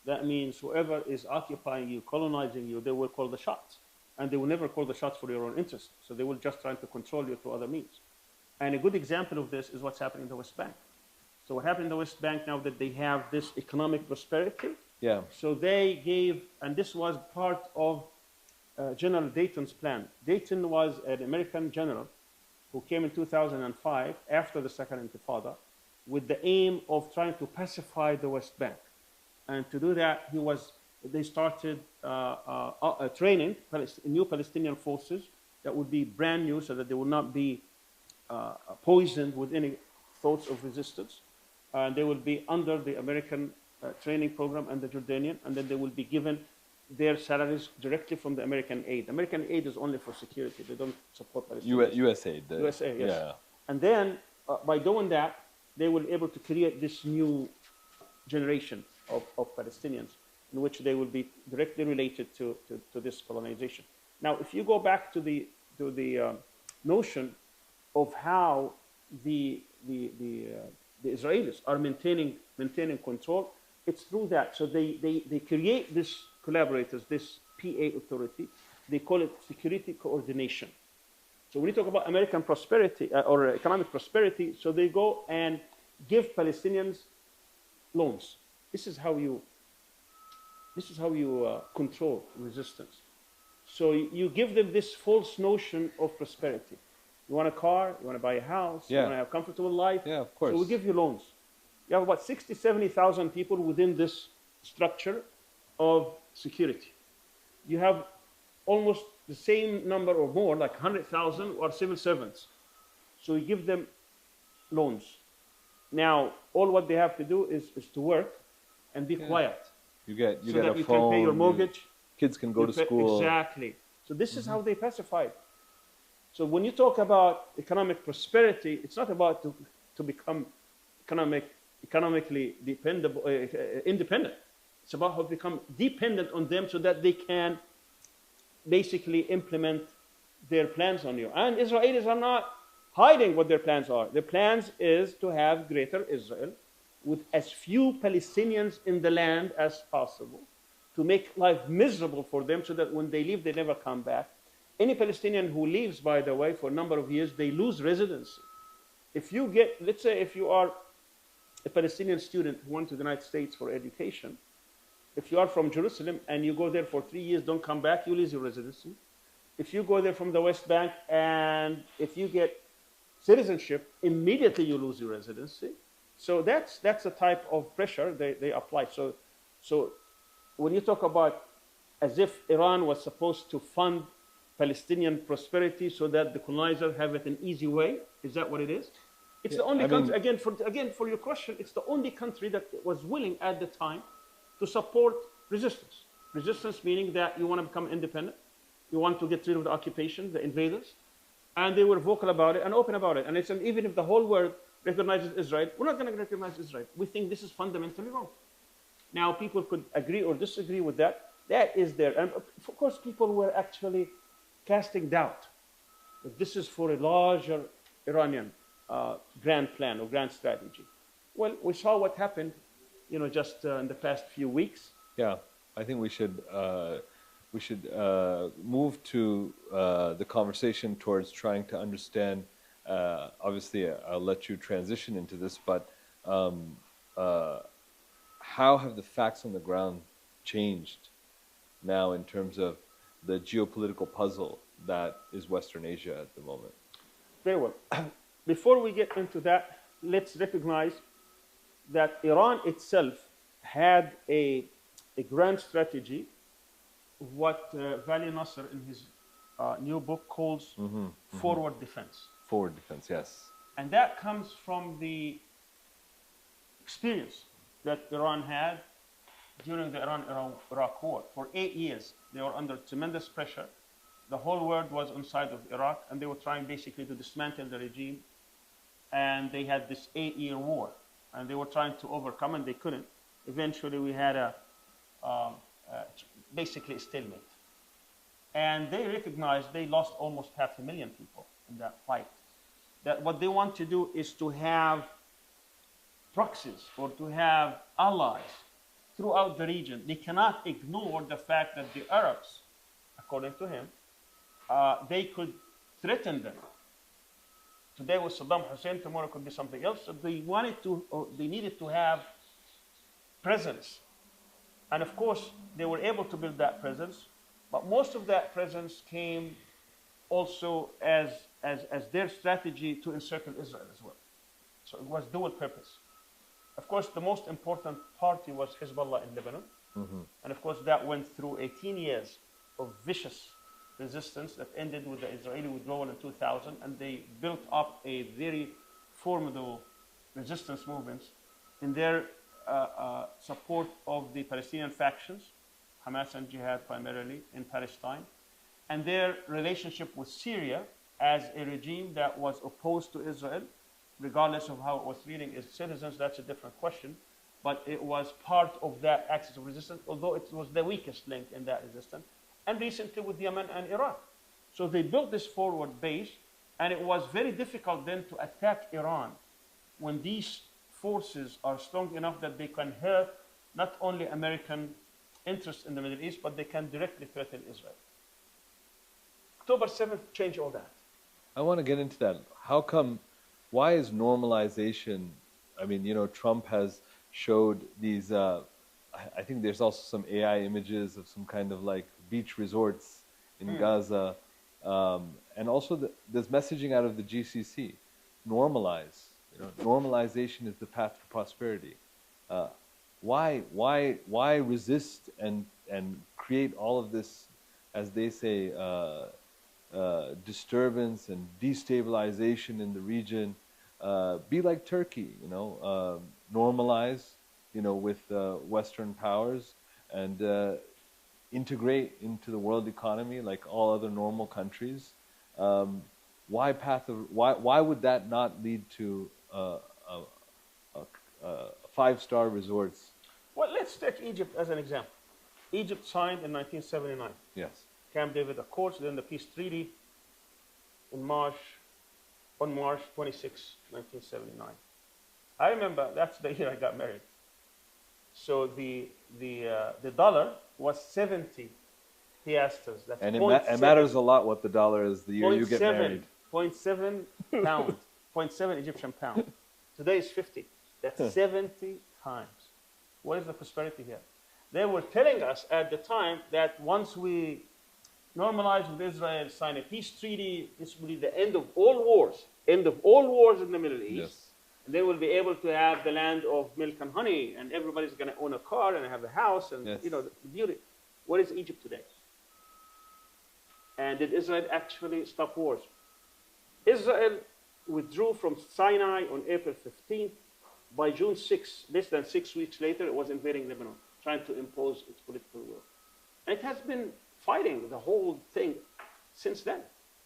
That means whoever is occupying you, colonizing you, they will call the shots. And they will never call the shots for your own interest. So they will just try to control you through other means. And a good example of this is what's happening in the West Bank. So what happened in the West Bank now that they have this economic prosperity? Yeah. So they gave, and this was part of General Dayton's plan. Dayton was an American general who came in 2005 after the Second Intifada with the aim of trying to pacify the West Bank. And to do that, they started training new Palestinian forces that would be brand new so that they would not be poisoned with any thoughts of resistance. They will be under the American training program and the Jordanian, and then they will be given their salaries directly from the American aid. American aid is only for security. They don't support Palestinians. USAID. USA, yes. Yeah. And then by doing that, they will be able to create this new generation of Palestinians in which they will be directly related to this colonization. Now, if you go back to the notion of how the Israelis are maintaining control, it's through that. So they create this collaborators, this PA authority. They call it security coordination. So when you talk about American prosperity or economic prosperity, so they go and give Palestinians loans. This is how you This is how you control resistance. So you give them this false notion of prosperity. You want a car, you want to buy a house, you Yeah. want to have a comfortable life. Yeah, of course. So we give you loans. You have about 60, 70,000 people within this structure of security. You have almost the same number or more, like 100,000 are civil servants. So you give them loans. Now, all what they have to do is to work and be quiet. You get so a that you phone, can pay your mortgage. kids can go to school. Exactly. So this is how they pacified. So when you talk about economic prosperity, it's not about to become economically dependable, independent. It's about how to become dependent on them so that they can basically implement their plans on you. And Israelis are not hiding what their plans are. Their plans is to have greater Israel with as few Palestinians in the land as possible, to make life miserable for them so that when they leave, they never come back. Any Palestinian who leaves, by the way, for a number of years, they lose residency. If you get, let's say if you are a Palestinian student who went to the United States for education, if you are from Jerusalem and you go there for 3 years, don't come back, you lose your residency. If you go there from the West Bank and if you get citizenship, immediately you lose your residency. So that's a type of pressure they apply. So when you talk about as if Iran was supposed to fund Palestinian prosperity so that the colonizer have it an easy way, is that what it is? It's the only country, again for your question, it's the only country that was willing at the time to support resistance. Resistance meaning that you want to become independent, you want to get rid of the occupation, the invaders, and they were vocal about it and open about it. And it's even if the whole world recognizes Israel, we're not going to recognize Israel. We think this is fundamentally wrong. Now, people could agree or disagree with that. That is there. And of course, people were actually casting doubt that this is for a larger Iranian grand plan or grand strategy. Well, we saw what happened, just in the past few weeks. Yeah, I think we should move to the conversation towards trying to understand. Obviously, I'll let you transition into this, but how have the facts on the ground changed now in terms of the geopolitical puzzle that is Western Asia at the moment? Very well. Before we get into that, let's recognize that Iran itself had a grand strategy, what Vali Nasser in his new book calls forward defense. Forward defense, yes. And that comes from the experience that Iran had during the Iran-Iraq war. For 8 years, they were under tremendous pressure. The whole world was on the side of Iraq, and they were trying basically to dismantle the regime. And they had this 8-year war, and they were trying to overcome, and they couldn't. Eventually, we had basically a stalemate. And they recognized they lost almost 500,000 people in that fight. That what they want to do is to have proxies or to have allies throughout the region. They cannot ignore the fact that the Arabs, according to him, they could threaten them. Today was Saddam Hussein, tomorrow could be something else. So they needed to have presence. And of course, they were able to build that presence, but most of that presence came also as their strategy to encircle Israel as well. So it was dual purpose. Of course, the most important party was Hezbollah in Lebanon. And of course, that went through 18 years of vicious resistance that ended with the Israeli withdrawal in 2000, and they built up a very formidable resistance movement in their support of the Palestinian factions, Hamas and Jihad primarily in Palestine, and their relationship with Syria as a regime that was opposed to Israel, regardless of how it was treating its citizens. That's a different question, but it was part of that axis of resistance, although it was the weakest link in that resistance, and recently with Yemen and Iraq. So they built this forward base, and it was very difficult then to attack Iran when these forces are strong enough that they can hurt not only American interests in the Middle East, but they can directly threaten Israel. October 7th changed all that. I want to get into that. Why is normalization, Trump has showed these I think there's also some AI images of some kind of like beach resorts in Gaza. And also there's messaging out of the GCC. Normalize. Normalization is the path to prosperity. Why resist and create all of this, as they say, disturbance and destabilization in the region? Be like Turkey, normalize, with Western powers and integrate into the world economy like all other normal countries. Why would that not lead to five-star resorts? Well, let's take Egypt as an example. Egypt signed in 1979. Yes. Camp David Accords, then the peace treaty on March 26, 1979. I remember that's the year I got married. So the dollar was 70 piastres. That's and it matters a lot what the dollar is the year you get married. 0.7 pound, 0.7 Egyptian pound. Today is 50. That's 70 times. What is the prosperity here? They were telling us at the time that once we normalize with Israel, sign a peace treaty, this will be the end of all wars. End of all wars in the Middle East. Yes. And they will be able to have the land of milk and honey, and everybody's going to own a car and have a house, and yes. the beauty. What is Egypt today? And did Israel actually stop wars? Israel withdrew from Sinai on April 15th. By June 6, less than 6 weeks later, it was invading Lebanon, trying to impose its political will. And it has been fighting the whole thing since then.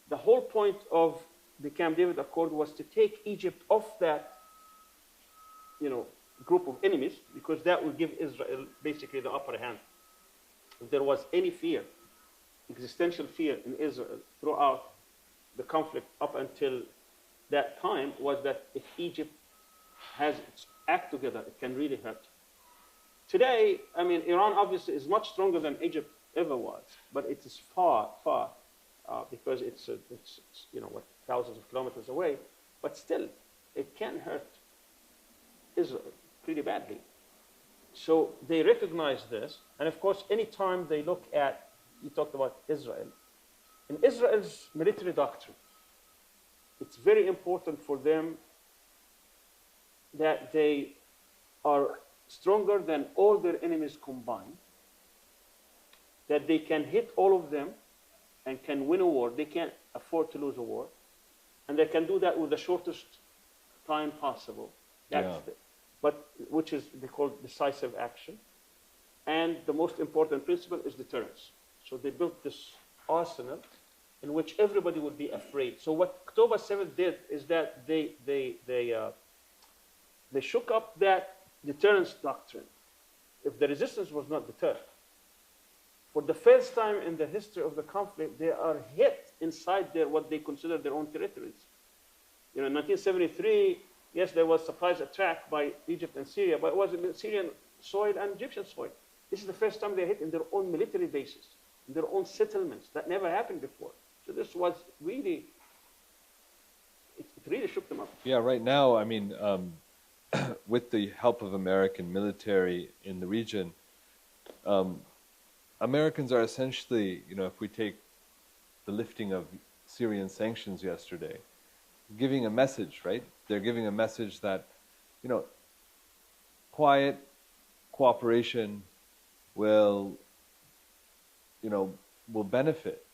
The whole point of the Camp David Accord was to take Egypt off that, group of enemies, because that would give Israel basically the upper hand. If there was any fear, existential fear in Israel throughout the conflict up until that time, was that if Egypt has its act together, it can really hurt. Today, Iran obviously is much stronger than Egypt ever was, but it is far, far, because it's thousands of kilometers away. But still, it can hurt Israel pretty badly. So they recognize this, and of course, anytime they look at, you talked about Israel, in Israel's military doctrine, it's very important for them that they are stronger than all their enemies combined, that they can hit all of them and can win a war. They can't afford to lose a war, and they can do that with the shortest time possible. Which is they call decisive action. And the most important principle is deterrence. So they built this arsenal in which everybody would be afraid. So what October 7th did is that they shook up that deterrence doctrine. If the resistance was not deterred, for the first time in the history of the conflict, they are hit inside what they consider their own territories. In 1973, yes, there was surprise attack by Egypt and Syria, but it was in Syrian soil and Egyptian soil. This is the first time they hit in their own military bases, in their own settlements. That never happened before. So this was really, it really shook them up. Yeah, right now, with the help of American military in the region, Americans are essentially, if we take the lifting of Syrian sanctions yesterday, giving a message, right? They're giving a message that, quiet cooperation will benefit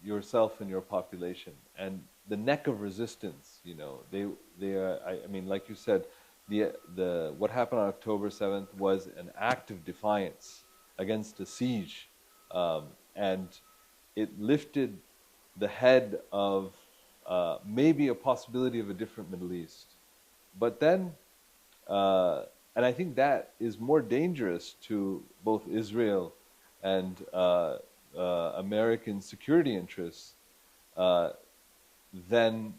yourself and your population. And the neck of resistance, they are, like you said, what happened on October 7th was an act of defiance against a siege. And it lifted the head of maybe a possibility of a different Middle East. But then, and I think that is more dangerous to both Israel and American security interests than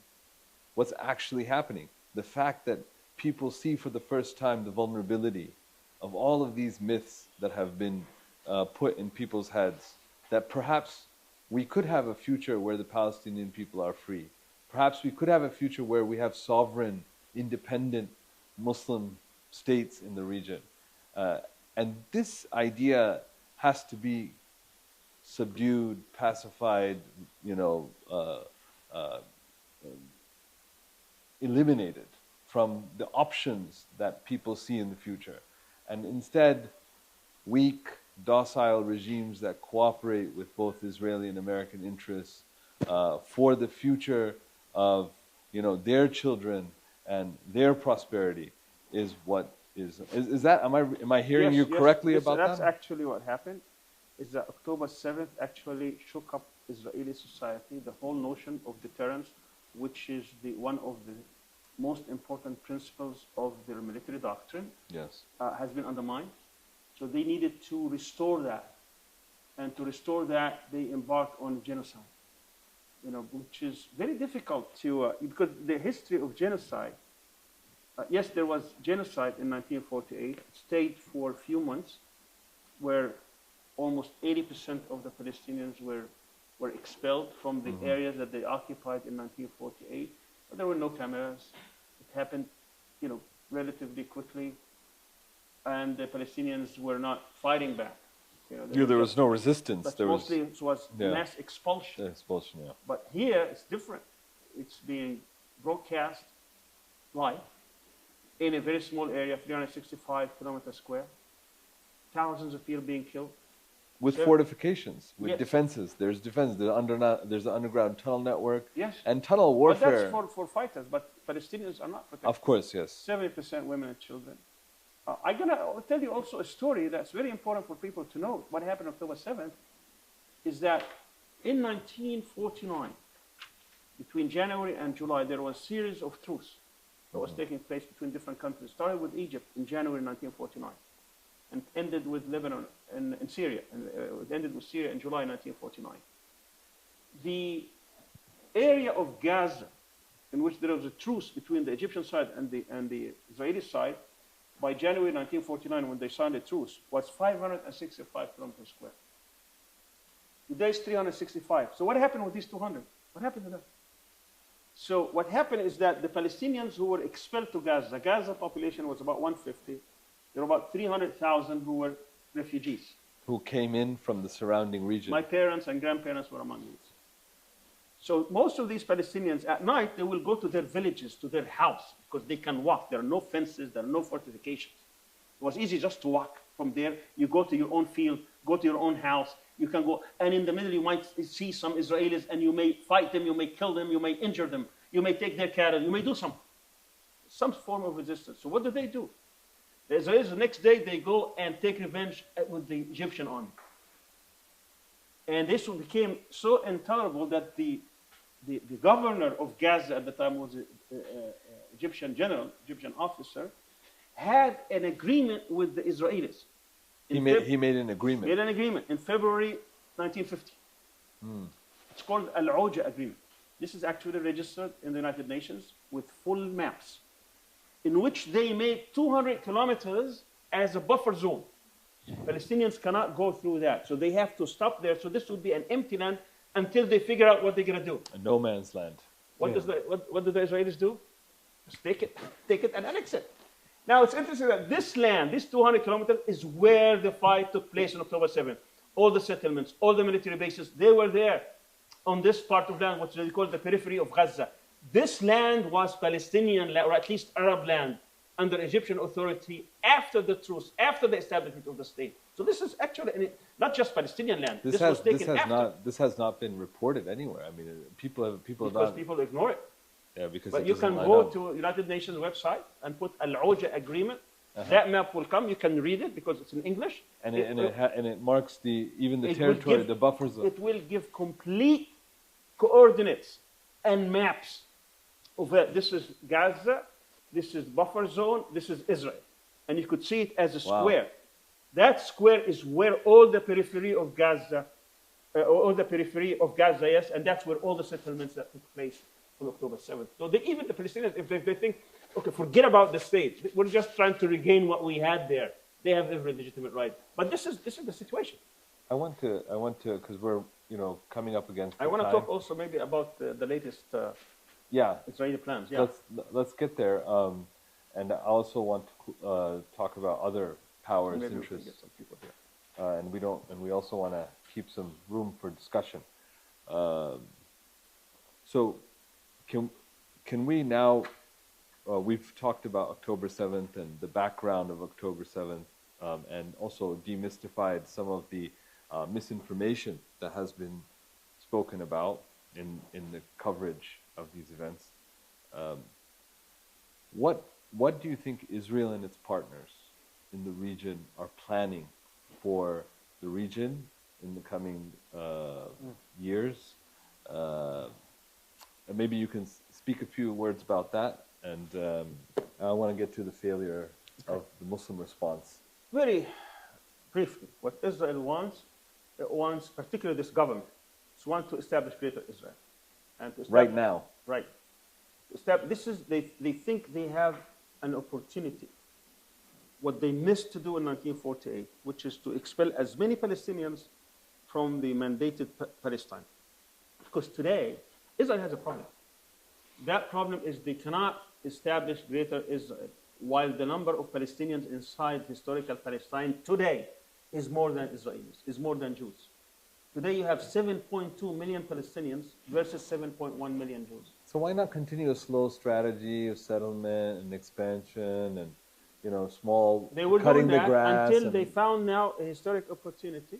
what's actually happening. The fact that people see for the first time the vulnerability of all of these myths that have been put in people's heads, that perhaps we could have a future where the Palestinian people are free. Perhaps we could have a future where we have sovereign, independent Muslim states in the region. And this idea has to be subdued, pacified, eliminated from the options that people see in the future. And instead, weak, docile regimes that cooperate with both Israeli and American interests for the future of their children and their prosperity is what is that, am I hearing you correctly about that? That's actually what happened, is that October 7th actually shook up Israeli society. The whole notion of deterrence, which is one of the most important principles of their military doctrine, yes, has been undermined. So they needed to restore that. And to restore that, they embarked on genocide, which is very difficult to, because the history of genocide, yes, there was genocide in 1948. It stayed for a few months, where almost 80% of the Palestinians were expelled from the areas that they occupied in 1948. But there were no cameras. It happened, relatively quickly. And the Palestinians were not fighting back. There was no resistance. But there mostly it was mass expulsion. Expulsion, yeah. But here it's different. It's being broadcast live in a very small area, 365 kilometers square. Thousands of people being killed. With fortifications, with Yes. defenses. There's defense. There's an underground tunnel network. Yes. And tunnel But warfare. that's for fighters, but Palestinians are not protected. Of course, yes. 70% women and children. I'll tell you also a story that's very important for people to know. What happened October 7th is that in 1949, between January and July, there was a series of truce that was taking place between different countries. Started with Egypt in January 1949 and ended with Lebanon and Syria. And it ended with Syria in July 1949. The area of Gaza, in which there was a truce between the Egyptian side and the Israeli side, by January 1949, when they signed a truce, was 565 kilometers square. Today is 365. So what happened with these 200? What happened to them? So what happened is that the Palestinians who were expelled to Gaza population was about 150. There were about 300,000 who were refugees. Who came in from the surrounding region. My parents and grandparents were among these. So most of these Palestinians, at night, they will go to their villages, to their house, because they can walk. There are no fences, there are no fortifications. It was easy just to walk from there. You go to your own field, go to your own house. You can go, and in the middle you might see some Israelis, and you may fight them, you may kill them, you may injure them, you may take their cattle, you may do some form of resistance. So what do? The Israelis, the next day, they go and take revenge with the Egyptian army. And this became so intolerable that the governor of Gaza at the time was an Egyptian general, Egyptian officer, had an agreement with the Israelis. He made an agreement. Made an agreement in February 1950. It's called Al-Oja Agreement. This is actually registered in the United Nations with full maps, in which they made 200 kilometers as a buffer zone. Palestinians cannot go through that, so they have to stop there. So this would be an empty land until they figure out what they're going to do. A no man's land. What do the Israelis do? Just take it and annex it. Now it's interesting that this land, this 200 kilometers, is where the fight took place on October 7th. All the settlements, all the military bases, they were there on this part of land, what they call the periphery of Gaza. This land was Palestinian land, or at least Arab land, under Egyptian authority after the truce, after the establishment of the state. So this is actually not just Palestinian land. This has not been reported anywhere. I mean, people ignore it. Yeah, because but you can go to United Nations website and put Al-Oja Agreement. That map will come. You can read it because it's in English. And it marks even the territory, the buffer zone. It will give complete coordinates and maps of it. This is Gaza. This is buffer zone. This is Israel. And you could see it as a square. Wow. That square is where all the periphery of Gaza, yes, and that's where all the settlements that took place on October 7th. So even the Palestinians, if they think, okay, forget about the state. We're just trying to regain what we had there. They have every legitimate right. But this is the situation. I want to, because we're coming up against. I want to talk also maybe about the latest. Israeli plans. Yeah. Let's get there. And I also want to talk about other power's Maybe we can interests. get some people here. And we also want to keep some room for discussion. So, can we now? We've talked about October 7th and the background of October 7th, and also demystified some of the misinformation that has been spoken about in the coverage of these events. What do you think Israel and its partners in the region are planning for the region in the coming years? And maybe you can speak a few words about that, and I want to get to the failure of the Muslim response. Very briefly, what Israel wants, it wants, particularly this government, it wants to establish Greater Israel. And to Right now. Right. They think they have an opportunity, what they missed to do in 1948, which is to expel as many Palestinians from the mandated Palestine. Because today, Israel has a problem. That problem is they cannot establish Greater Israel while the number of Palestinians inside historical Palestine today is more than Israelis, is more than Jews. Today you have 7.2 million Palestinians versus 7.1 million Jews. So why not continue a slow strategy of settlement and expansion and, small They were cutting doing the that grass? until they found now a historic opportunity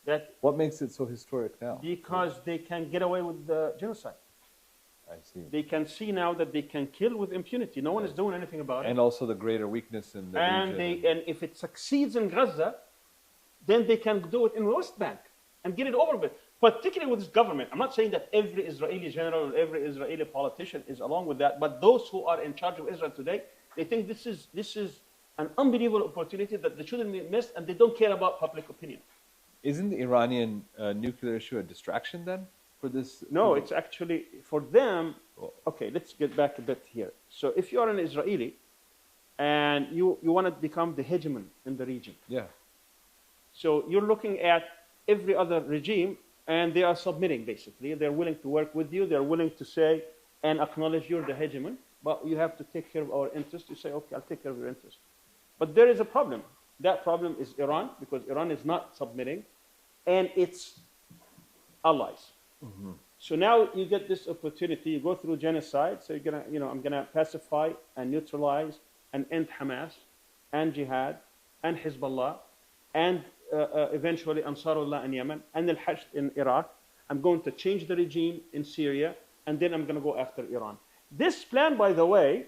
that... What makes it so historic now? Because they can get away with the genocide. I see. They can see now that they can kill with impunity. No one is doing anything about it. And also the greater weakness in the region. And if it succeeds in Gaza, then they can do it in the West Bank and get it over with. Particularly with this government. I'm not saying that every Israeli general or every Israeli politician is along with that, but those who are in charge of Israel today, they think this is an unbelievable opportunity that they shouldn't be missed, and they don't care about public opinion. Isn't the Iranian nuclear issue a distraction then for this? No, it's actually, for them, okay, let's get back a bit here. So if you are an Israeli and you want to become the hegemon in the region. Yeah. So you're looking at every other regime and they are submitting basically. They're willing to work with you. They're willing to say and acknowledge you're the hegemon, but you have to take care of our interests. You say, okay, I'll take care of your interests. But there is a problem. That problem is Iran, because Iran is not submitting, and its allies. Mm-hmm. So now you get this opportunity. You go through genocide. So you're gonna, I'm gonna pacify and neutralize and end Hamas, and Jihad, and Hezbollah, and eventually Ansarullah in Yemen, and Al-Hashd in Iraq. I'm going to change the regime in Syria, and then I'm going to go after Iran. This plan, by the way,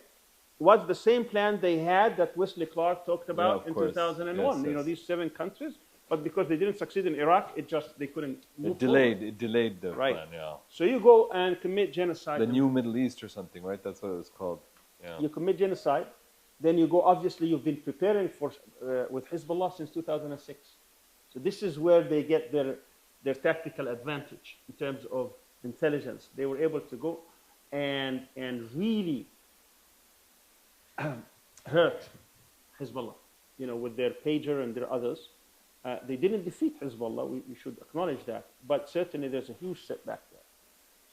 was the same plan they had that Wesley Clark talked about in 2001. Yes. These 7 countries, but because they didn't succeed in Iraq, they couldn't move forward. It delayed the plan, yeah. So you go and commit genocide. The New Middle East or something, right? That's what it was called. Yeah. You commit genocide, then you go, obviously you've been preparing for with Hezbollah since 2006. So this is where they get their tactical advantage in terms of intelligence. They were able to go and really hurt Hezbollah, with their pager and their others. They didn't defeat Hezbollah, we should acknowledge that, but certainly there's a huge setback there.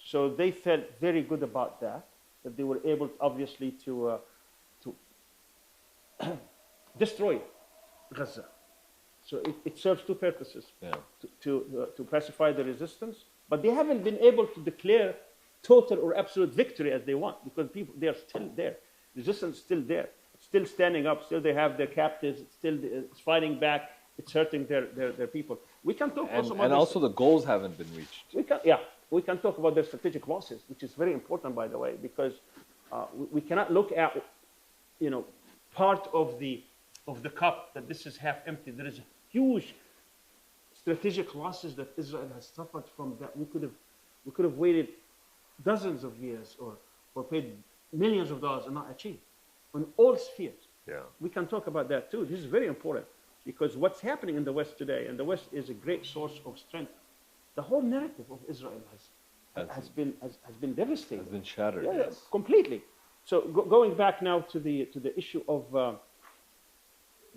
So they felt very good about that they were able, obviously, to destroy Gaza. So it serves 2 purposes, to pacify the resistance, but they haven't been able to declare total or absolute victory as they want, because they are still there. Resistance is still there. It's still standing up. Still they have their captives. It's fighting back. It's hurting their people. We can talk also about... And also the goals haven't been reached. We can talk about their strategic losses, which is very important, by the way, because we cannot look at, part of the cup that this is half empty. There is huge strategic losses that Israel has suffered from that. We could have waited dozens of years or paid millions of dollars and not achieved on all spheres. Yeah. We can talk about that too. This is very important because what's happening in the West today, and the West is a great source of strength. The whole narrative of Israel has been devastated. Has been shattered. Yes, completely. So going back now to the issue of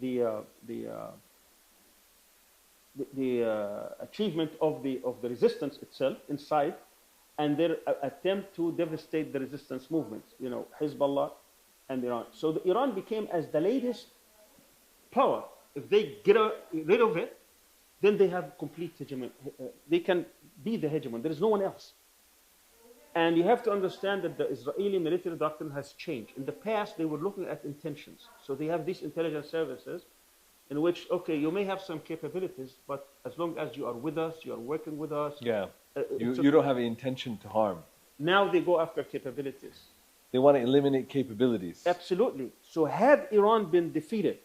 the achievement of the resistance itself inside, and their attempt to devastate the resistance movements, Hezbollah and Iran. So Iran became as the latest power if they get rid of it, then they have complete hegemony. They can be the hegemon. There is no one else. And you have to understand that the Israeli military doctrine has changed. In the past, they were looking at intentions. So they have these intelligence services in which, okay, you may have some capabilities, but as long as you are with us, you are working with us. Yeah. You don't have an intention to harm. Now they go after capabilities. They want to eliminate capabilities. Absolutely. So had Iran been defeated,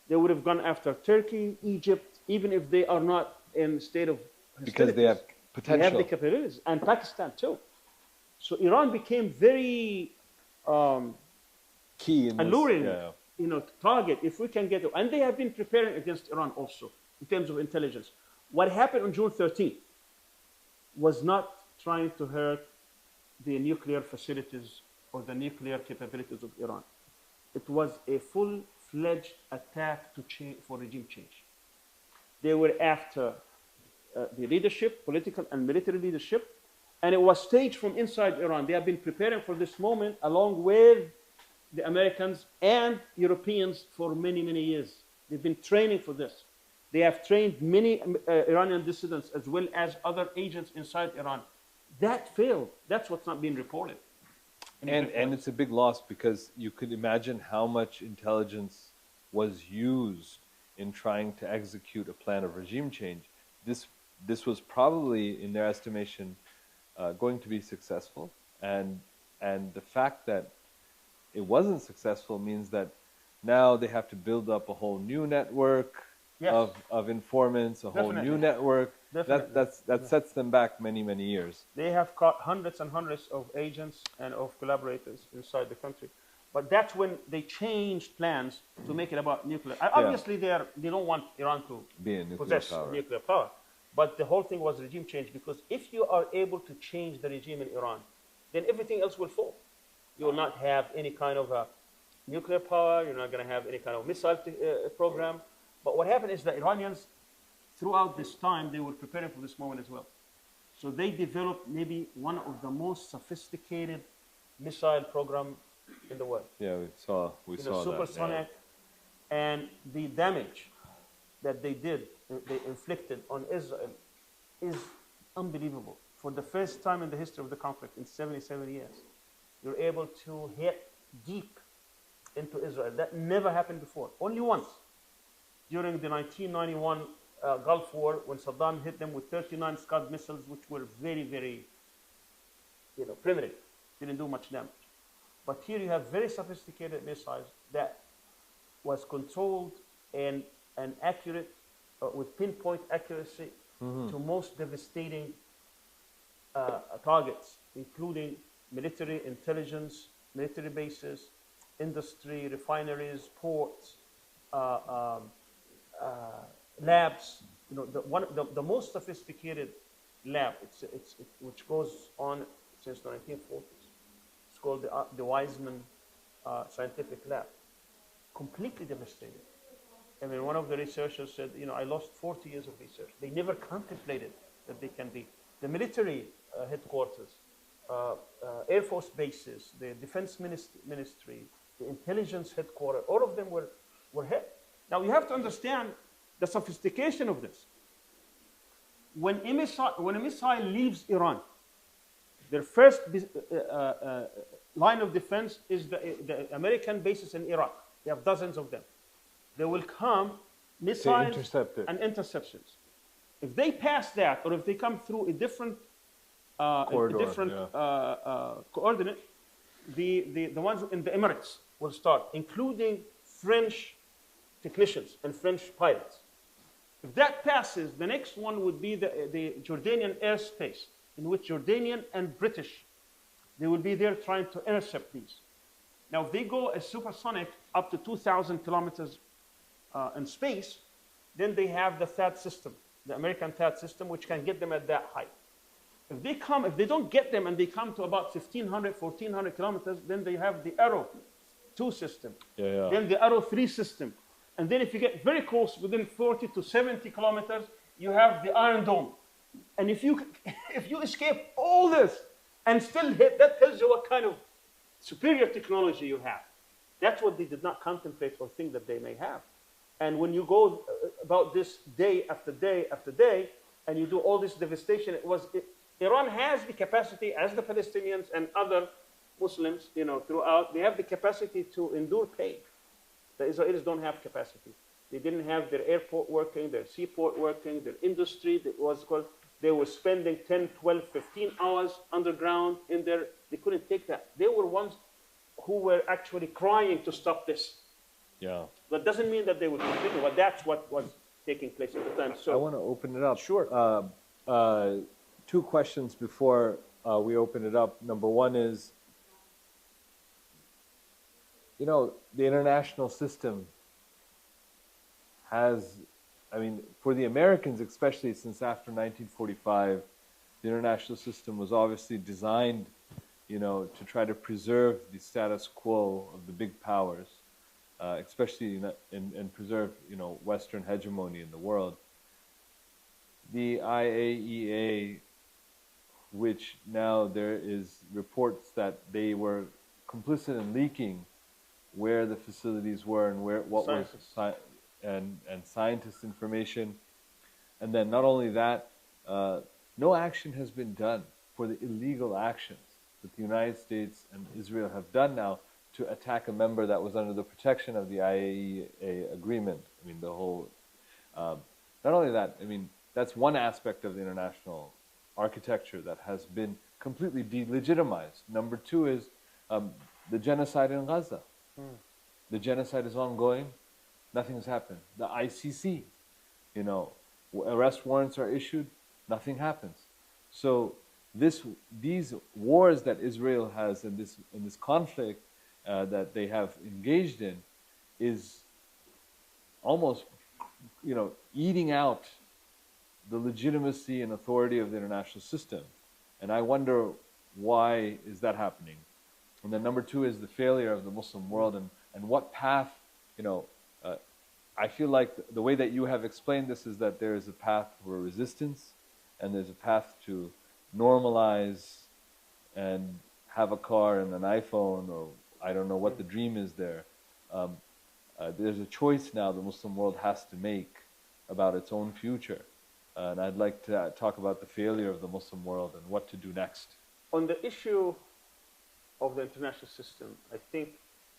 they would have gone after Turkey, Egypt, even if they are not in state of hostilities. Because they have potential. They have the capabilities, and Pakistan too. So Iran became very key in alluring, this, target if we can get it. And they have been preparing against Iran also in terms of intelligence. What happened on June 13th was not trying to hurt the nuclear facilities or the nuclear capabilities of Iran. It was a full-fledged attack for regime change. They were after the leadership, political and military leadership, and it was staged from inside Iran. They have been preparing for this moment along with the Americans and Europeans for many, many years. They've been training for this. They have trained many Iranian dissidents as well as other agents inside Iran. That failed. That's what's not being reported. And it's a big loss because you could imagine how much intelligence was used in trying to execute a plan of regime change. This was probably, in their estimation, going to be successful, and the fact that it wasn't successful means that now they have to build up a whole new network of informants, a whole new network. That sets them back many, many years. They have caught hundreds and hundreds of agents and of collaborators inside the country. But that's when they changed plans to make it about nuclear. Obviously, they don't want Iran to possess nuclear power. But the whole thing was regime change, because if you are able to change the regime in Iran, then everything else will fall. You will not have any kind of nuclear power. You're not going to have any kind of missile program. But what happened is the Iranians, throughout this time, they were preparing for this moment as well. So they developed maybe one of the most sophisticated missile program in the world. Yeah, we saw supersonic, and the damage that they inflicted on Israel is unbelievable. For the first time in the history of the conflict, in 77 years, you're able to hit deep into Israel. That never happened before. Only once, during the 1991 Gulf War, when Saddam hit them with 39 Scud missiles, which were very, very primitive, didn't do much damage. But here you have very sophisticated missiles that was controlled and accurate, with pinpoint accuracy to most devastating targets, including military intelligence, military bases, industry, refineries, ports, labs. The most sophisticated lab, which goes on since the 1940s. It's called the Weizmann Scientific Lab. Completely devastated. I mean, one of the researchers said, I lost 40 years of research. They never contemplated that they can be. The military headquarters, Air Force bases, the Defense Ministry, the intelligence headquarters, all of them were hit. Now, you have to understand the sophistication of this. When a missile leaves Iran, their first line of defense is the American bases in Iraq. They have dozens of them. They will come missiles and interceptions. If they pass that, or if they come through a different coordinate, the ones in the Emirates will start, including French technicians and French pilots. If that passes, the next one would be the Jordanian airspace, in which Jordanian and British, they will be there trying to intercept these. Now, if they go a supersonic up to 2,000 kilometers in space, then they have the THAAD system, the American THAAD system, which can get them at that height. If they don't get them and they come to about 1,500, 1,400 kilometers, then they have the Arrow 2 system, then the Arrow 3 system. And then if you get very close, within 40 to 70 kilometers, you have the Iron Dome. And if you escape all this and still hit, that tells you what kind of superior technology you have. That's what they did not contemplate or think that they may have. And when you go about this day after day after day, and you do all this devastation, Iran has the capacity, as the Palestinians and other Muslims, throughout, they have the capacity to endure pain. The Israelis don't have capacity. They didn't have their airport working, their seaport working, their industry. They were spending 10, 12, 15 hours underground in there. They couldn't take that. They were ones who were actually crying to stop this. Yeah. That doesn't mean that they would continue, but that's what was taking place at the time. So I want to open it up. Sure. Two questions before we open it up. Number one is, the international system has, for the Americans especially, since after 1945, the international system was obviously designed, to try to preserve the status quo of the big powers, especially and preserve, Western hegemony in the world. The IAEA, which now there is reports that they were complicit in leaking where the facilities were and what Scientists. was and scientist information, and then not only that, no action has been done for the illegal actions that the United States and Israel have done now to attack a member that was under the protection of the IAEA agreement. The whole, not only that, that's one aspect of the international architecture that has been completely delegitimized. Number two is the genocide in Gaza. The genocide is ongoing. Nothing has happened. The ICC, arrest warrants are issued. Nothing happens. So these wars that Israel has in this conflict that they have engaged in is almost, eating out the legitimacy and authority of the international system. And I wonder, why is that happening? And then number two is the failure of the Muslim world and what path, I feel like the way that you have explained this is that there is a path for resistance and there's a path to normalize and have a car and an iPhone, or I don't know what the dream is there. There's a choice now the Muslim world has to make about its own future. And I'd like to talk about the failure of the Muslim world and what to do next. On the issue of the international system, I think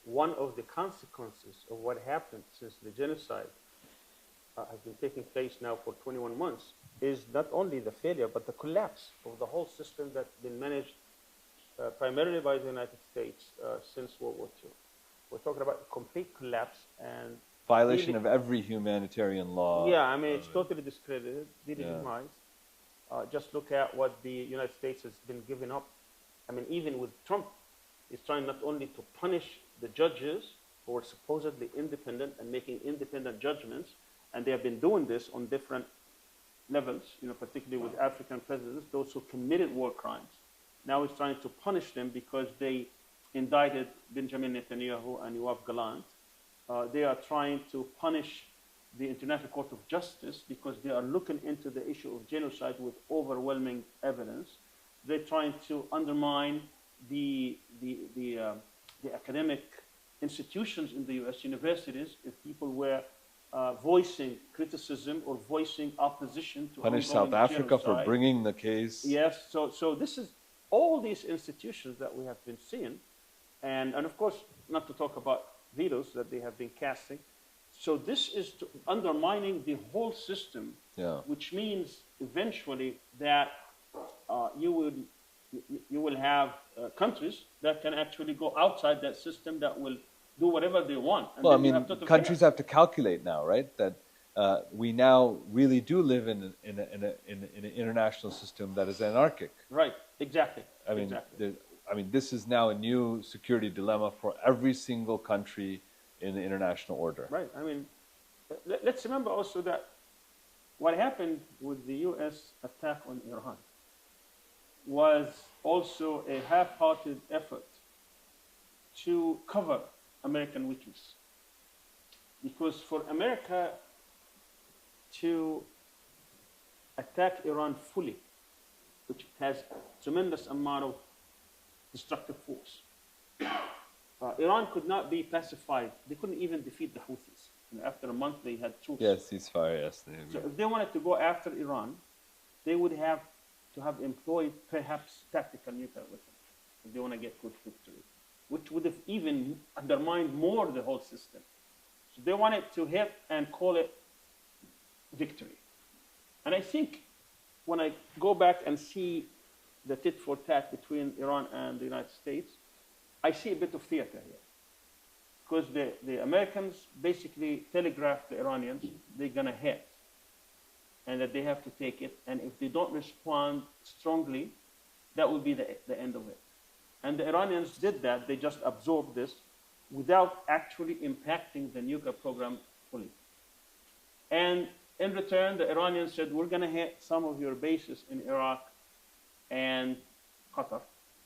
one of the consequences of what happened since the genocide has been taking place now for 21 months is not only the failure, but the collapse of the whole system that's been managed primarily by the United States since World War II. We're talking about a complete collapse and violation of every humanitarian law. Yeah, it's totally discredited, delegitimized. Just look at what the United States has been giving up. Even with Trump, he's trying not only to punish the judges who were supposedly independent and making independent judgments, and they have been doing this on different levels, particularly with African presidents, those who committed war crimes. Now he's trying to punish them because they indicted Benjamin Netanyahu and Yoav Gallant. They are trying to punish the International Court of Justice because they are looking into the issue of genocide with overwhelming evidence. They're trying to undermine the academic institutions in the U.S., universities, if people were voicing criticism or voicing opposition to punish South Africa genocide. For bringing the case. Yes, so this is all these institutions that we have been seeing, and of course, not to talk about vetoes that they have been casting. So this is undermining the whole system, which means eventually that you will have countries that can actually go outside that system that will do whatever they want. And well, countries have to calculate now, right? That we now really do live in an international system that is anarchic. Right. Exactly. This is now a new security dilemma for every single country in the international order. Right. Let's remember also that what happened with the U.S. attack on Iran was also a half-hearted effort to cover American weakness. Because for America to attack Iran fully, which has tremendous amount of destructive force, Iran could not be pacified. They couldn't even defeat the Houthis. After a month, they had troops. Yeah, ceasefire, yes. So if they wanted to go after Iran, they would have to have employed perhaps tactical nuclear weapons if they want to get quick victory, which would have even undermined more the whole system. So they wanted to hit and call it victory. And I think when I go back and see the tit for tat between Iran and the United States, I see a bit of theater here. Because the Americans basically telegraphed the Iranians they're going to hit and that they have to take it. And if they don't respond strongly, that will be the end of it. And the Iranians did that. They just absorbed this without actually impacting the nuclear program fully. And in return, the Iranians said, we're going to hit some of your bases in Iraq and Qatar,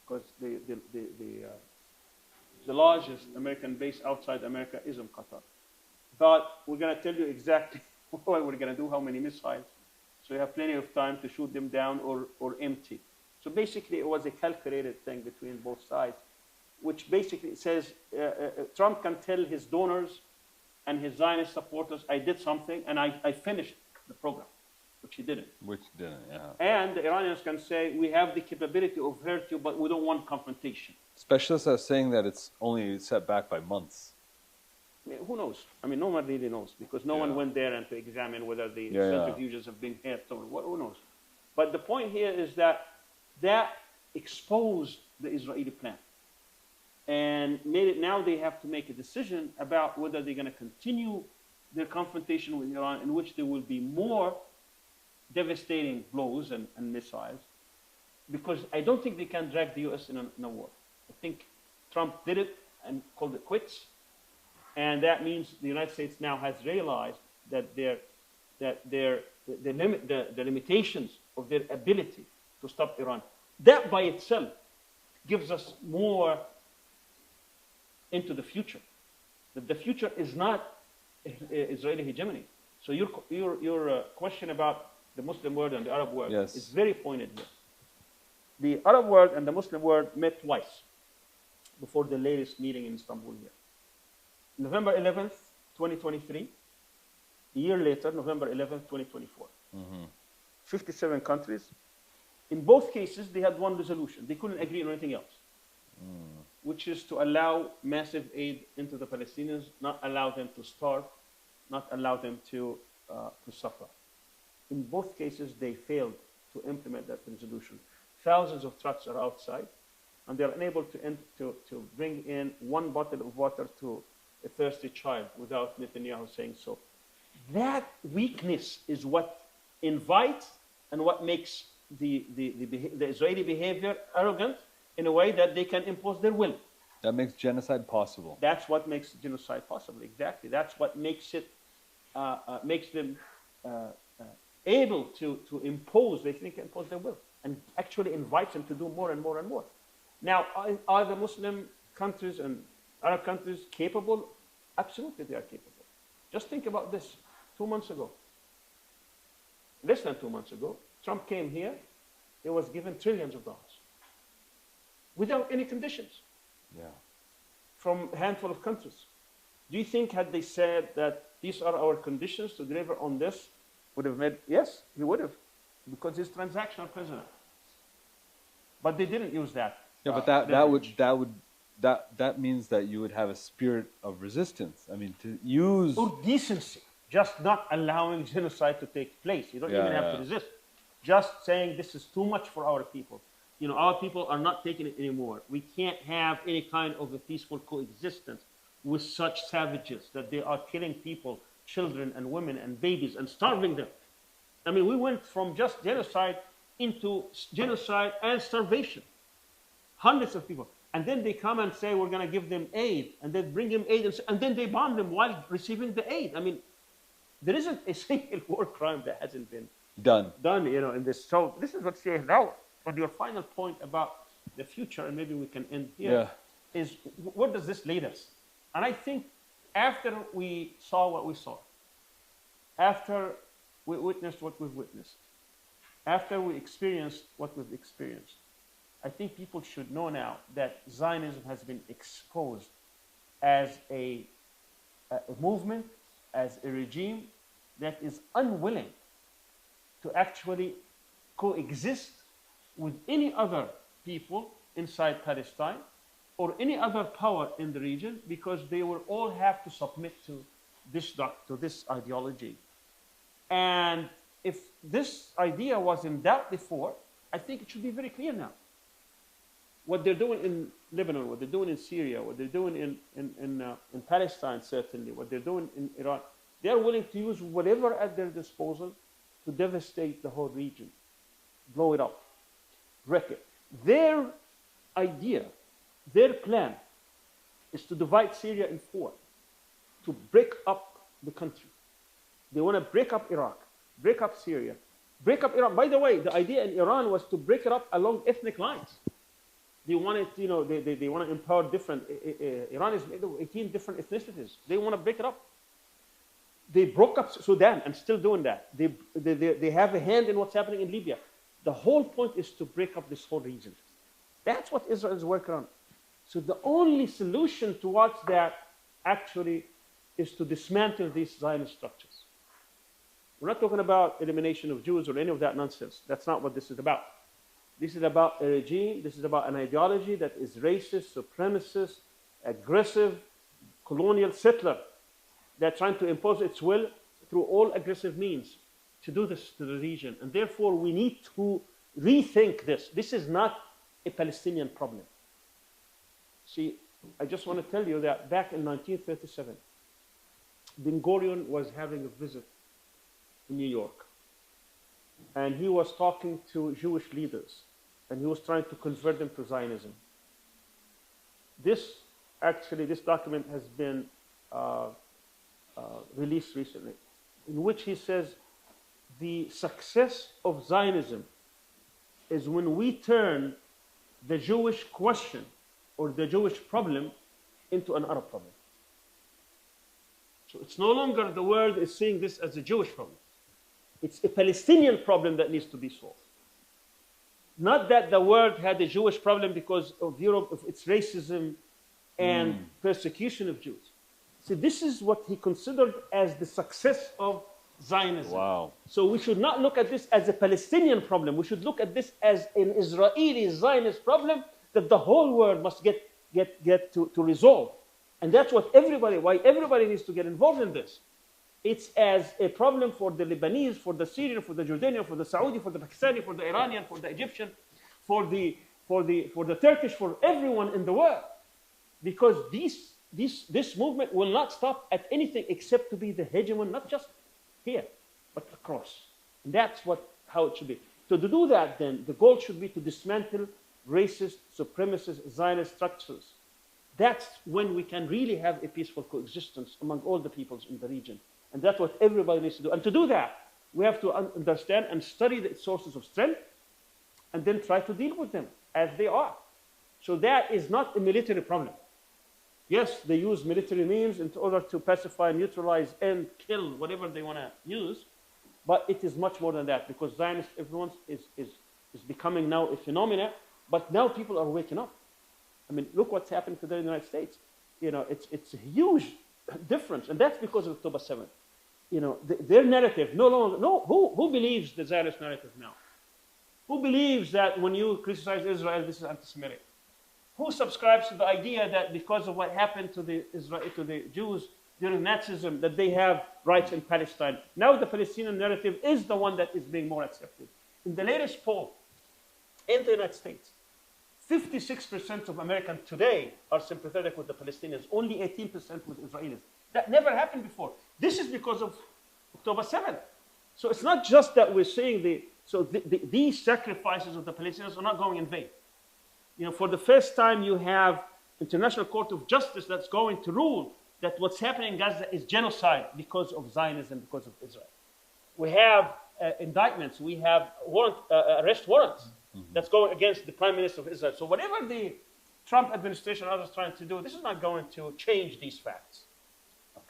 because the largest American base outside America is in Qatar. But we're going to tell you exactly what we're going to do, how many missiles. So you have plenty of time to shoot them down or empty. So basically, it was a calculated thing between both sides, which basically says Trump can tell his donors and his Zionist supporters, I did something, and I finished the program, which he didn't. Which didn't, yeah. And the Iranians can say, we have the capability of hurt you, but we don't want confrontation. Specialists are saying that it's only set back by months. I mean, who knows? I mean, no one really knows, because no one went there and to examine whether the centrifuges have been hit or what, who knows. But the point here is that exposed the Israeli plan and made it now they have to make a decision about whether they're going to continue their confrontation with Iran, in which there will be more devastating blows and missiles, because I don't think they can drag the U.S. in a war. I think Trump did it and called it quits, and that means the United States now has realized that the limitations of their ability to stop Iran. That by itself gives us more into the future. That the future is not Israeli hegemony. So your question about the Muslim world and the Arab world is very pointed here. The Arab world and the Muslim world met twice before the latest meeting in Istanbul here. November 11th, 2023. A year later, November 11th, 2024. 57 countries. In both cases, they had one resolution. They couldn't agree on anything else, which is to allow massive aid into the Palestinians, not allow them to starve, not allow them to suffer. In both cases, they failed to implement that resolution. Thousands of trucks are outside, and they are unable to bring in one bottle of water to a thirsty child without Netanyahu saying so. That weakness is what invites and what makes the Israeli behavior arrogant in a way that they can impose their will. That makes genocide possible. That's what makes genocide possible, exactly. That's what makes it, makes them able to impose, they think, impose their will, and actually invites them to do more and more and more. Now, are the Muslim countries and Arab countries capable? Absolutely, they are capable. Just think about this. 2 months ago, less than 2 months ago, Trump came here. He was given trillions of dollars without any conditions from a handful of countries. Do you think had they said that these are our conditions to deliver on this, would have made? Yes, he would have, because he's transactional president. But they didn't use that. Yeah, but that means that you would have a spirit of resistance. I mean, to use or decency, just not allowing genocide to take place. You don't even have to resist. Just saying this is too much for our people. You know, our people are not taking it anymore. We can't have any kind of a peaceful coexistence with such savages that they are killing people, children and women and babies, and starving them. I mean, we went from just genocide into genocide and starvation. Hundreds of people. And then they come and say, we're going to give them aid. And then bring them aid. And then they bomb them while receiving the aid. I mean, there isn't a single war crime that hasn't been done, you know, in this. So this is what she has now. But your final point about the future, and maybe we can end here, is where does this lead us? And I think after we saw what we saw, after we witnessed what we've witnessed, after we experienced what we've experienced, I think people should know now that Zionism has been exposed as a movement as a regime that is unwilling to actually coexist with any other people inside Palestine or any other power in the region, because they will all have to submit to this ideology. And if this idea was in doubt before, I think it should be very clear now. What they're doing in Lebanon, what they're doing in Syria, what they're doing in Palestine, certainly, what they're doing in Iran, they are willing to use whatever at their disposal to devastate the whole region, blow it up, wreck it. Their idea, their plan, is to divide Syria in four, to break up the country. They want to break up Iraq, break up Syria, break up Iran. By the way, the idea in Iran was to break it up along ethnic lines. They wanted, they want to empower different. Iran is made of 18 different ethnicities. They want to break it up. They broke up Sudan and still doing that. They have a hand in what's happening in Libya. The whole point is to break up this whole region. That's what Israel is working on. So the only solution towards that actually is to dismantle these Zionist structures. We're not talking about elimination of Jews or any of that nonsense. That's not what this is about. This is about a regime, this is about an ideology that is racist, supremacist, aggressive, colonial settler that's trying to impose its will through all aggressive means to do this to the region. And therefore, we need to rethink this. This is not a Palestinian problem. See, I just want to tell you that back in 1937, Ben Gurion was having a visit in New York. And he was talking to Jewish leaders, and he was trying to convert them to Zionism. This document has been released recently, in which he says the success of Zionism is when we turn the Jewish question or the Jewish problem into an Arab problem. So it's no longer the world is seeing this as a Jewish problem. It's a Palestinian problem that needs to be solved. Not that the world had a Jewish problem because of Europe, of its racism and persecution of Jews. So this is what he considered as the success of Zionism. Wow. So we should not look at this as a Palestinian problem. We should look at this as an Israeli Zionist problem that the whole world must get to resolve. And that's why everybody needs to get involved in this. It's as a problem for the Lebanese, for the Syrian, for the Jordanian, for the Saudi, for the Pakistani, for the Iranian, for the Egyptian, for the Turkish, for everyone in the world. Because this movement will not stop at anything except to be the hegemon, not just here, but across. And that's how it should be. So to do that, then, the goal should be to dismantle racist, supremacist, Zionist structures. That's when we can really have a peaceful coexistence among all the peoples in the region. And that's what everybody needs to do. And to do that, we have to understand and study the sources of strength and then try to deal with them as they are. So that is not a military problem. Yes, they use military means in order to pacify, neutralize, and kill whatever they want to use. But it is much more than that, because Zionist influence is becoming now a phenomenon. But now people are waking up. I mean, look what's happening today in the United States. It's a huge difference, and that's because of October 7th. Their narrative who believes the Zionist narrative now? Who believes that when you criticize Israel, this is anti-Semitic? Who subscribes to the idea that because of what happened to the Jews during Nazism, that they have rights in Palestine? Now the Palestinian narrative is the one that is being more accepted. In the latest poll in the United States, 56% of Americans today are sympathetic with the Palestinians, only 18% with Israelis. That never happened before. This is because of October 7th. So it's not just that we're saying these sacrifices of the Palestinians are not going in vain. For the first time, you have International Court of Justice that's going to rule that what's happening in Gaza is genocide because of Zionism, because of Israel. We have indictments. We have arrest warrants that's going against the Prime Minister of Israel. So whatever the Trump administration and others trying to do, this is not going to change these facts.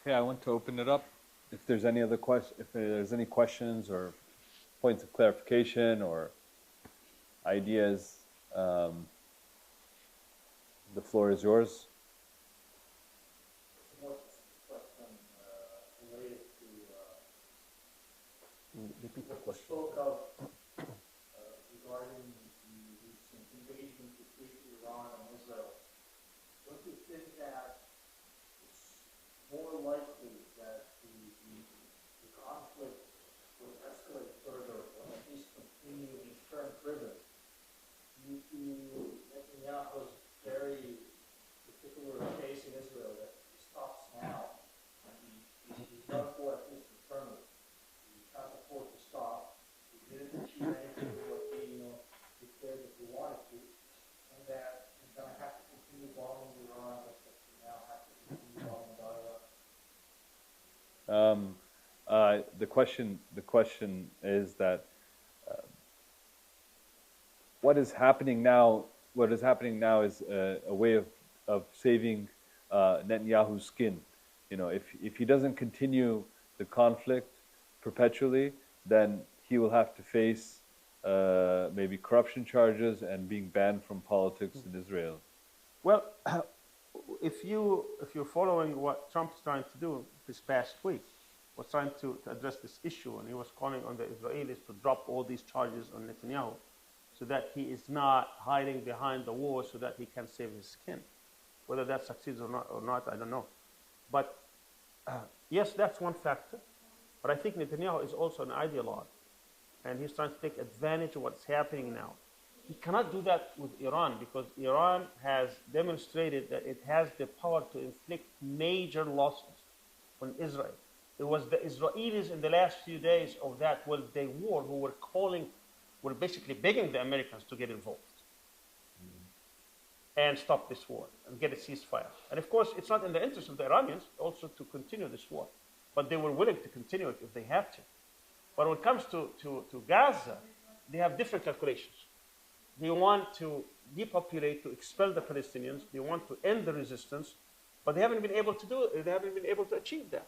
Okay, I want to open it up. If there's any other if there's any questions or points of clarification or ideas, the floor is yours. One question related Repeat the You question. spoke of regarding the recent engagement between Iran and Israel. Don't you think that it's more likely that the conflict will escalate further, or at least continue in its current rhythm, due to Netanyahu's very particular case in Israel that he stops now, and he's done for at least eternally. He can't afford to stop. He didn't achieve anything of what he declared that he wanted to, and that he's going to have to continue bombing Iran, just like he now has to continue bombing Gaza. The question is that what is happening now? What is happening now is a way of saving Netanyahu's skin. You know, if he doesn't continue the conflict perpetually, then he will have to face maybe corruption charges and being banned from politics in Israel. Well, if you're following what Trump's trying to do this past week, was trying to address this issue, and he was calling on the Israelis to drop all these charges on Netanyahu, so that he is not hiding behind the wall, so that he can save his skin. Whether that succeeds or not, I don't know. But yes, that's one factor. But I think Netanyahu is also an ideologue, and he's trying to take advantage of what's happening now. He cannot do that with Iran, because Iran has demonstrated that it has the power to inflict major losses on Israel. It was the Israelis in the last few days of that Day war who were basically begging the Americans to get involved and stop this war and get a ceasefire. And of course, it's not in the interest of the Iranians also to continue this war, but they were willing to continue it if they had to. But when it comes to Gaza, they have different calculations. They want to depopulate, to expel the Palestinians. They want to end the resistance, but they haven't been able to do it. They haven't been able to achieve that.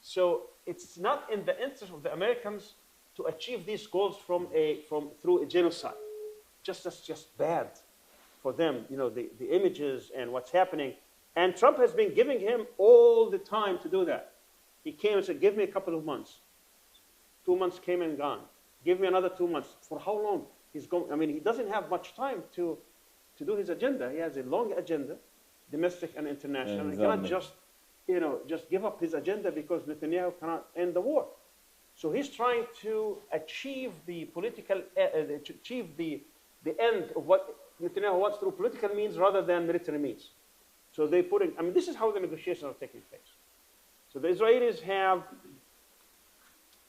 So it's not in the interest of the Americans to achieve these goals through a genocide. That's just bad for them. You know, the images and what's happening. And Trump has been giving him all the time to do that. He came and said, give me a couple of months. 2 months came and gone. Give me another 2 months. For how long? He's going. I mean, he doesn't have much time to do his agenda. He has a long agenda, domestic and international. He cannot just give up his agenda because Netanyahu cannot end the war. So he's trying to achieve the end of what Netanyahu wants through political means rather than military means. So this is how the negotiations are taking place. So the Israelis have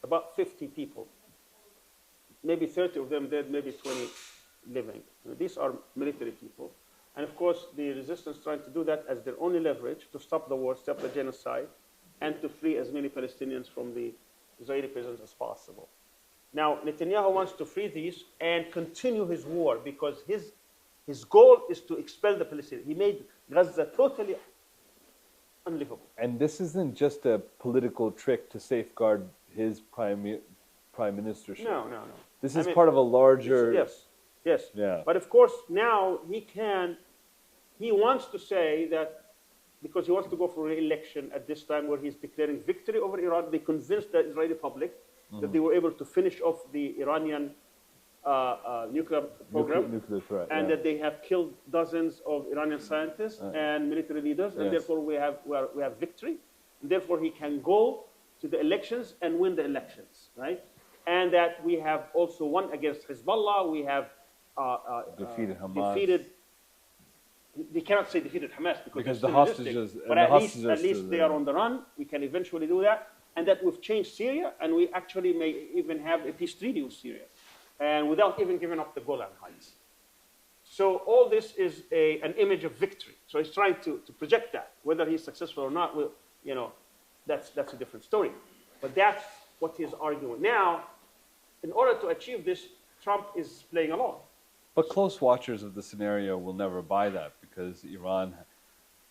about 50 people, maybe 30 of them dead, maybe 20 living. These are military people. And of course, the resistance trying to do that as their only leverage to stop the war, stop the genocide, and to free as many Palestinians from the Israeli prisons as possible. Now, Netanyahu wants to free these and continue his war because his goal is to expel the Palestinians. He made Gaza totally unlivable. And this isn't just a political trick to safeguard his prime ministership. No. This is part of a larger... Yes. Yeah. But of course, now he wants to say that because he wants to go for re-election at this time where he's declaring victory over Iran, they convinced the Israeli public that they were able to finish off the Iranian nuclear program, nuclear threat, and that they have killed dozens of Iranian scientists and military leaders, and therefore we have victory. And therefore, he can go to the elections and win the elections, right? And that we have also won against Hezbollah. We have defeated Hamas. They cannot say defeated Hamas because the hostages, but at least they are on the run. We can eventually do that, and that we've changed Syria, and we actually may even have a peace treaty with Syria, and without even giving up the Golan Heights. So all this is an image of victory. So he's trying to project that. Whether he's successful or not, that's a different story. But that's what he's arguing. Now, in order to achieve this, Trump is playing along. But close watchers of the scenario will never buy that because Iran,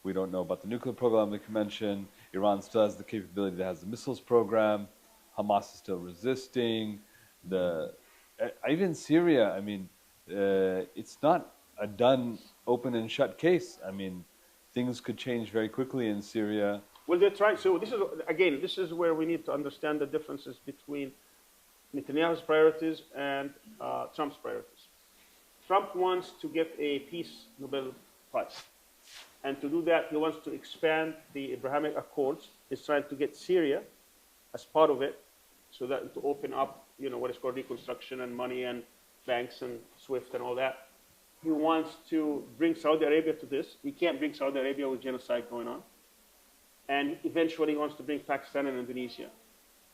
we don't know about the nuclear program like you mentioned. Iran still has the capability that has the missiles program. Hamas is still resisting. Even Syria, I mean, it's not a done, open and shut case. I mean, things could change very quickly in Syria. Well, they're trying. So this is where we need to understand the differences between Netanyahu's priorities and Trump's priorities. Trump wants to get a peace Nobel Prize. And to do that, he wants to expand the Abrahamic Accords. He's trying to get Syria as part of it, so that to open up, what is called reconstruction and money and banks and SWIFT and all that. He wants to bring Saudi Arabia to this. He can't bring Saudi Arabia with genocide going on. And eventually he wants to bring Pakistan and Indonesia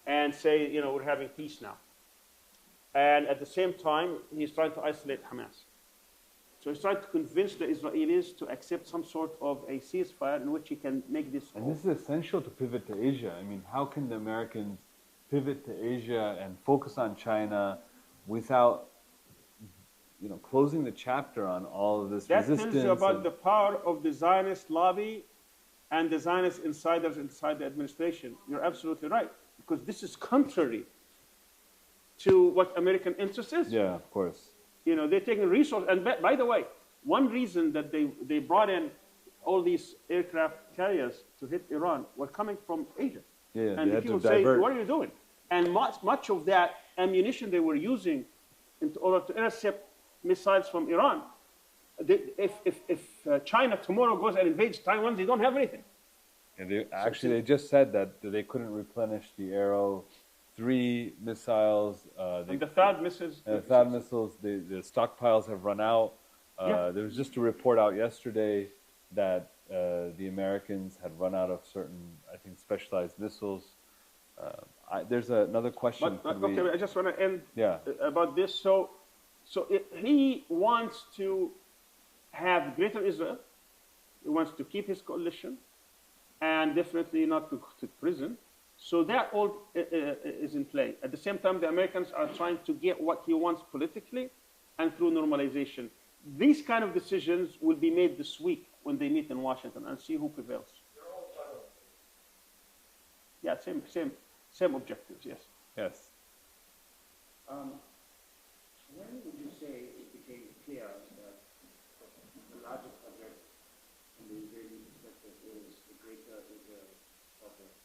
and say, we're having peace now. And at the same time, he's trying to isolate Hamas. So he's trying to convince the Israelis to accept some sort of a ceasefire in which he can make this. And this is essential to pivot to Asia. I mean, how can the Americans pivot to Asia and focus on China without, closing the chapter on all of this resistance? That tells you about the power of the Zionist lobby and the Zionist insiders inside the administration. You're absolutely right, because this is contrary to what American interest is. Yeah, of course. They're taking resources. And by the way, one reason that they brought in all these aircraft carriers to hit Iran were coming from Asia. Yeah, and they had people to say, divert. what are you doing? And much of that ammunition they were using in order to intercept missiles from Iran, if China tomorrow goes and invades Taiwan, they don't have anything. And they just said that they couldn't replenish the Arrow 3 missiles. And the THAAD missiles. THAAD missiles, the stockpiles have run out. Yeah. There was just a report out yesterday that the Americans had run out of certain, I think, specialized missiles. There's another question. Okay, I just want to end Yeah. about this. So he wants to have greater Israel. He wants to keep his coalition and definitely not to go to prison. So that all is in play. At the same time, the Americans are trying to get what he wants politically and through normalization. These kind of decisions will be made this week when they meet in Washington and see who prevails. Yeah, same objectives, yes. Yes. When would you say it became clear that the larger project from the Israeli perspective is the greater Israel project?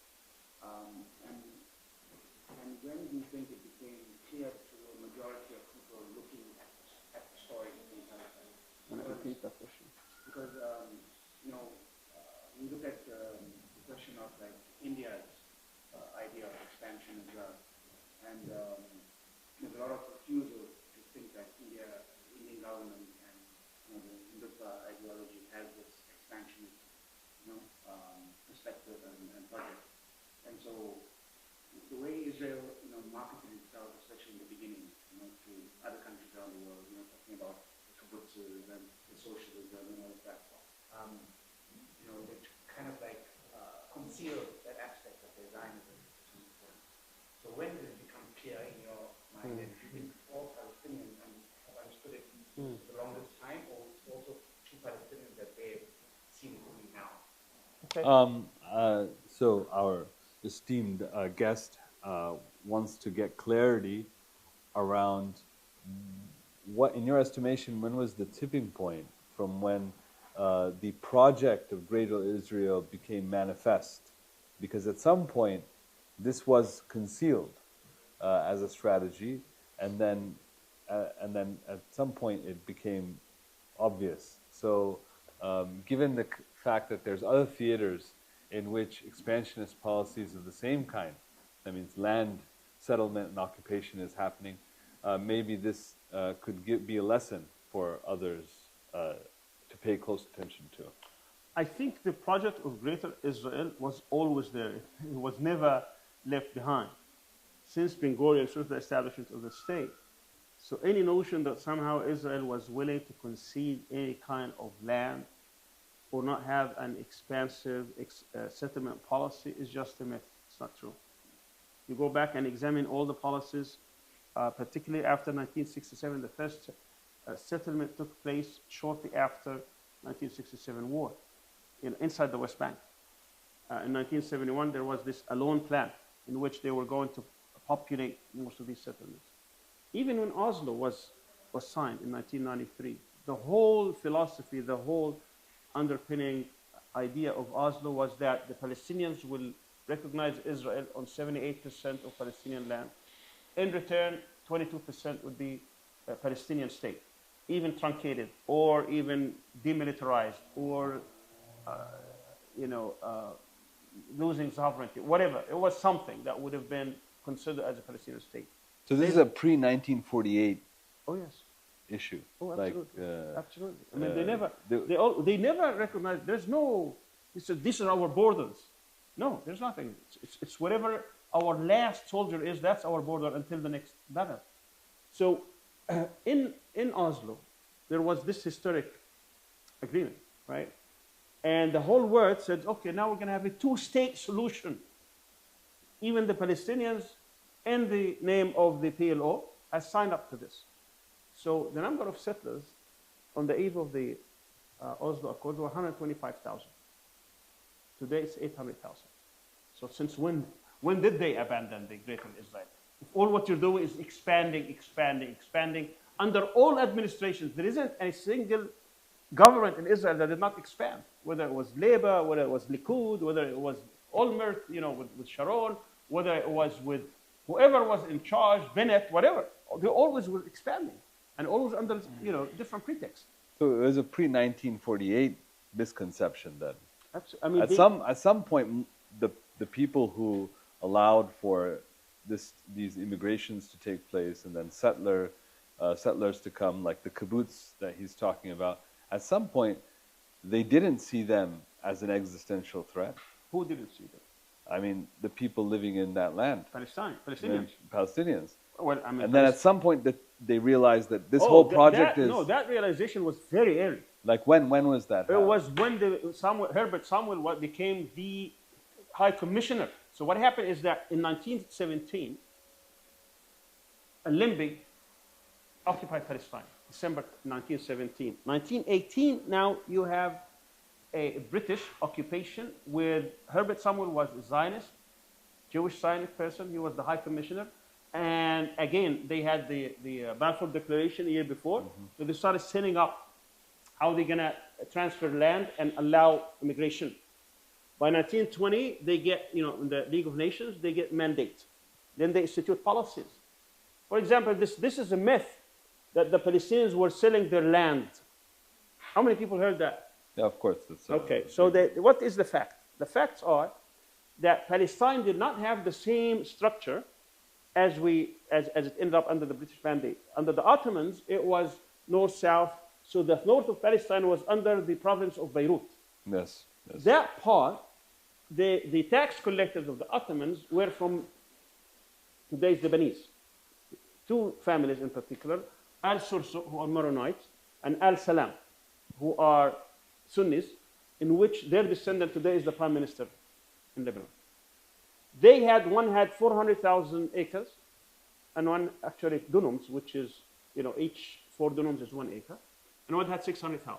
And when do you think it became clear to a majority of people looking at the story in Palestine? And I repeat that question. Because, we look at the question of India's idea of expansion as well. And there's a lot of refusal to think that Indian government and the Hindutva ideology has this expansionist, perspective and project. And so the way Israel, marketed itself, especially in the beginning, to other countries around the world, talking about the kibbutzes and the socialism and all of that stuff, it kind of concealed that aspect of their Zionism. So when did it become clear in your mind that you think all Palestinians have understood it for the longest time, or it's also two Palestinians that they seem only now? Okay. So our esteemed guest wants to get clarity around what, in your estimation, when was the tipping point from when the project of Greater Israel became manifest? Because at some point, this was concealed as a strategy, and then at some point it became obvious. So, given the fact that there's other theaters in which expansionist policies of the same kind, that means land settlement and occupation is happening, maybe this could be a lesson for others to pay close attention to. I think the project of Greater Israel was always there. It was never left behind since Ben Gurion, since the establishment of the state. So any notion that somehow Israel was willing to concede any kind of land or not have an expansive settlement policy is just a myth. It's not true. You go back and examine all the policies, particularly after 1967, the first settlement took place shortly after 1967 war inside the West Bank. In 1971, there was this Alone plan in which they were going to populate most of these settlements. Even when Oslo was signed in 1993, the whole philosophy, the whole underpinning idea of Oslo was that the Palestinians will recognize Israel on 78% of Palestinian land, In return, 22% would be a Palestinian state, even truncated or even demilitarized or, losing sovereignty, whatever. It was something that would have been considered as a Palestinian state. So this is a pre-1948 Oh yes. issue. Oh, Like, absolutely. Absolutely. I mean, they they never recognize. There's no. These are our borders. No, there's nothing. It's whatever our last soldier is. That's our border until the next battle. So, in Oslo, there was this historic agreement, right? And the whole world said, okay, now we're going to have a two-state solution. Even the Palestinians, in the name of the PLO, has signed up to this. So the number of settlers on the eve of the Oslo Accords were 125,000. Today it's 800,000. So since when did they abandon the Greater Israel? If all what you're doing is expanding, expanding, expanding, under all administrations, there isn't a single government in Israel that did not expand, whether it was Labour, whether it was Likud, whether it was Olmert, with Sharon, whether it was with whoever was in charge, Bennett, whatever. They always were expanding, and always under different pretexts. So it was a pre-1948 misconception then. I mean, at some point, the people who allowed for these immigrations to take place and then settlers to come, like the kibbutz that he's talking about, at some point, they didn't see them as an existential threat. Who didn't see them? I mean, the people living in that land. Palestinians. Palestinians. Well, I mean, and then at some point, that they realized that this whole project is... No, that realization was very early. Like when was that? It was when Herbert Samuel became the High Commissioner. So what happened is that in 1917, Limbig occupied Palestine, December 1917. 1918, now you have a British occupation with Herbert Samuel was a Zionist, Jewish Zionist person. He was the High Commissioner. And again, they had the Balfour Declaration the year before. Mm-hmm. So they started setting up how they're going to transfer land and allow immigration. By 1920, they get, in the League of Nations, they get mandate. Then they institute policies. For example, this is a myth that the Palestinians were selling their land. How many people heard that? Yeah, of course. Okay, so what is the fact? The facts are that Palestine did not have the same structure as it ended up under the British mandate. Under the Ottomans, it was north-south. So the north of Palestine was under the province of Beirut. Yes. That part, the tax collectors of the Ottomans were from today's Lebanese. Two families in particular, Al-Sursu, who are Maronites, and Al-Salam, who are Sunnis, in which their descendant today is the prime minister in Lebanon. One had 400,000 acres, and one actually dunums, which is, each 4 dunums is 1 acre, and one had 600,000.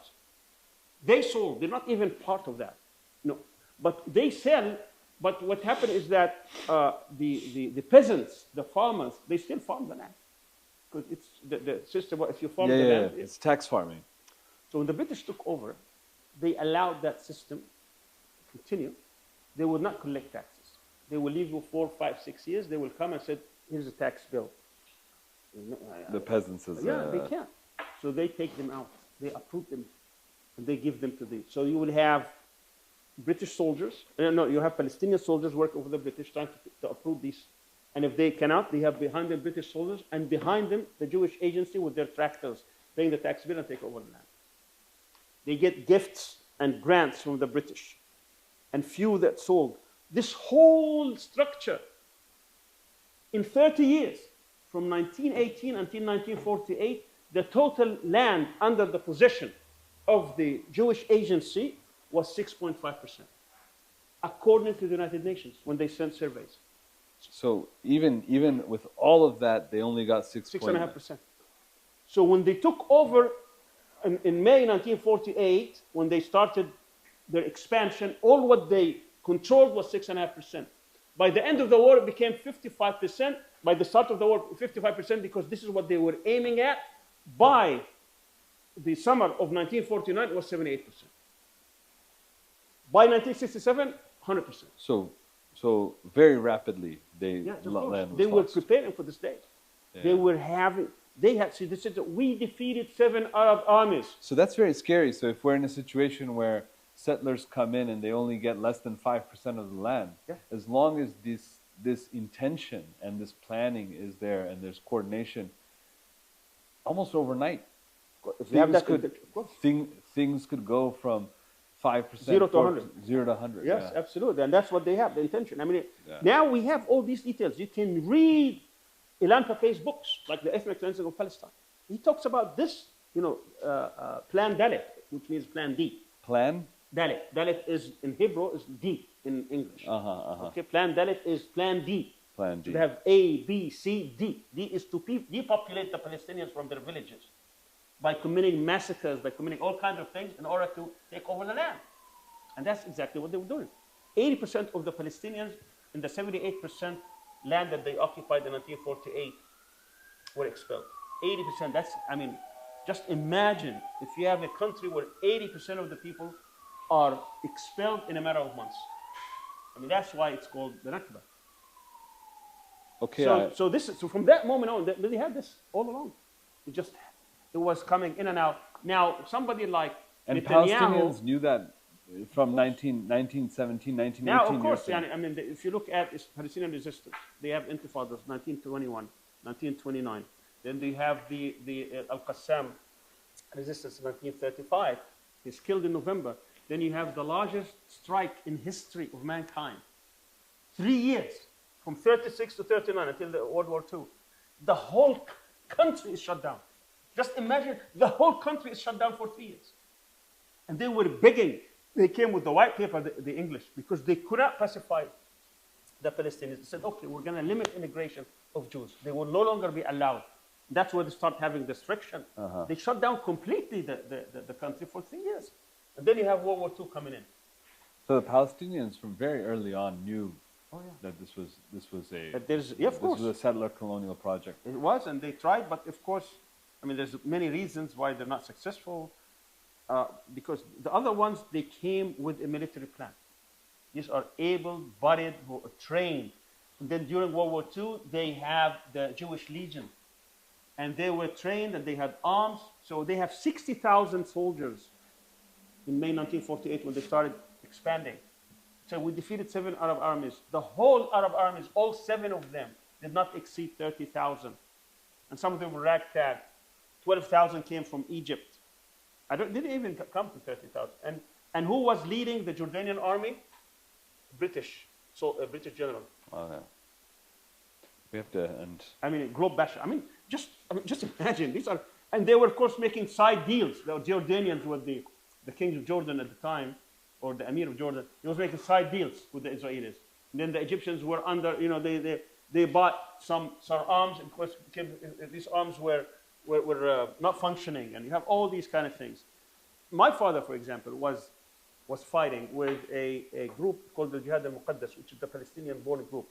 They sold, they're not even part of that. No, but they sell, but what happened is that the peasants, the farmers, they still farm the land. Because it's the system, if you farm the land. It's tax farming. So when the British took over, they allowed that system to continue. They would not collect taxes. They will leave you 4, 5, 6 years. They will come and say, here's a tax bill. The peasants is... Yeah, they can't. So they take them out. They approve them. And they give them to the... So you will have British soldiers. No, you have Palestinian soldiers working for the British trying to approve these. And if they cannot, they have behind them British soldiers. And behind them, the Jewish agency with their tractors, paying the tax bill and take over the land. They get gifts and grants from the British. And few that sold. This whole structure, in 30 years, from 1918 until 1948, the total land under the possession of the Jewish agency was 6.5%, according to the United Nations when they sent surveys. So even with all of that, they only got 6.5%. So when they took over in May 1948, when they started their expansion, all what they controlled was 6.5%. By the end of the war, it became 55%. By the start of the war, 55%, because this is what they were aiming at. By the summer of 1949, it was 78%. By 1967, 100%. So So very rapidly they Yeah, of course. land was They were lost. preparing for this day. Yeah. They were having, they had, see, this is, we defeated 7 Arab armies. So that's very scary. So if we're in a situation where settlers come in and they only get less than 5% of the land, Yeah. as long as this intention and this planning is there and there's coordination, almost overnight, If you have things that, could of course. things could go from 5%, 0 to 100. 0 to 100. Yes, yeah. absolutely. And that's what they have, the intention. I mean, Yeah. now we have all these details. You can read Ilan Pape's books, like The Ethnic Cleansing of Palestine. He talks about this, Plan Dalit, which means Plan D. Plan. Dalit. Dalit is, in Hebrew, is D in English. Uh-huh. Okay, Plan Dalit is Plan D. Plan D. They have A, B, C, D. D is to depopulate the Palestinians from their villages by committing massacres, by committing all kinds of things in order to take over the land. And that's exactly what they were doing. 80% of the Palestinians in the 78% land that they occupied in 1948 were expelled. 80%, that's, I mean, just imagine if you have a country where 80% of the people are expelled in a matter of months. I mean, that's why it's called the Nakba. Okay. So from that moment on, they had this all along. It was coming in and out. Now, somebody like and Netanyahu, Palestinians knew that from 1917, 1918. now, of course, you're saying. I mean, if you look at Palestinian resistance, they have intifadas, 1921, 1929. Then they have the Al-Qassam resistance in 1935. He's killed in November. Then you have the largest strike in history of mankind. 3 years, from 36 to 39 until the World War II. The whole country is shut down. Just imagine the whole country is shut down for 3 years. And they were begging. They came with the white paper, the English, because they could not pacify the Palestinians. They said, okay, we're going to limit immigration of Jews. They will no longer be allowed. That's where they start having restriction. Uh-huh. They shut down completely the country for 3 years. And then you have World War II coming in. So the Palestinians from very early on knew Oh, yeah. that this was a But yeah, of this course. was a settler colonial project. It was, and they tried, but of course, I mean, there's many reasons why they're not successful. Because the other ones, they came with a military plan. These are able-bodied, who are trained. And then during World War II, they have the Jewish Legion. And they were trained and they had arms. So they have 60,000 soldiers in May 1948 when they started expanding. So we defeated 7 Arab armies. The whole Arab armies, all 7 of them, did not exceed 30,000. And some of them were ragtag. 12,000 came from Egypt. Didn't even come to 30,000. And who was leading the Jordanian army? British. So a British general. Okay. We have to end. I mean, Globe Basher. Just imagine. These are, and they were, of course, making side deals. The Jordanians with the king of Jordan at the time, or the Emir of Jordan. He was making side deals with the Israelis. And then the Egyptians were under, they bought some arms. And of course, these arms were not functioning. And you have all these kind of things. My father, for example, was fighting with a group called the Jihad al-Muqaddas, which is the Palestinian-born group.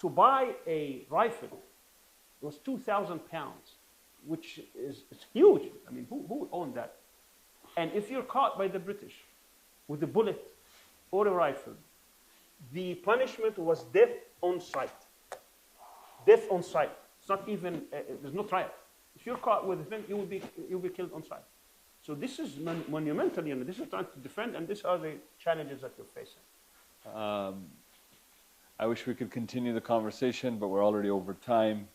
To buy a rifle, it was 2,000 pounds, which is huge. I mean, who would own that? And if you're caught by the British with a bullet or a rifle, the punishment was death on sight. Death on sight. It's not even, there's no trial. If you're caught with a thing, you'll be killed on sight. So this is monumental, this is trying to defend, and these are the challenges that you're facing. I wish we could continue the conversation, but we're already over time.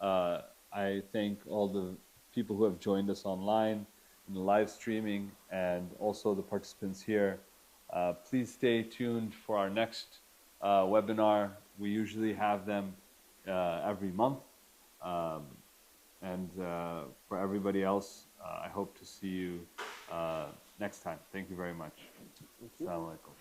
I thank all the people who have joined us online in the live streaming and also the participants here. Please stay tuned for our next webinar. We usually have them every month. And for everybody else, I hope to see you next time. Thank you very much. Assalamu alaikum.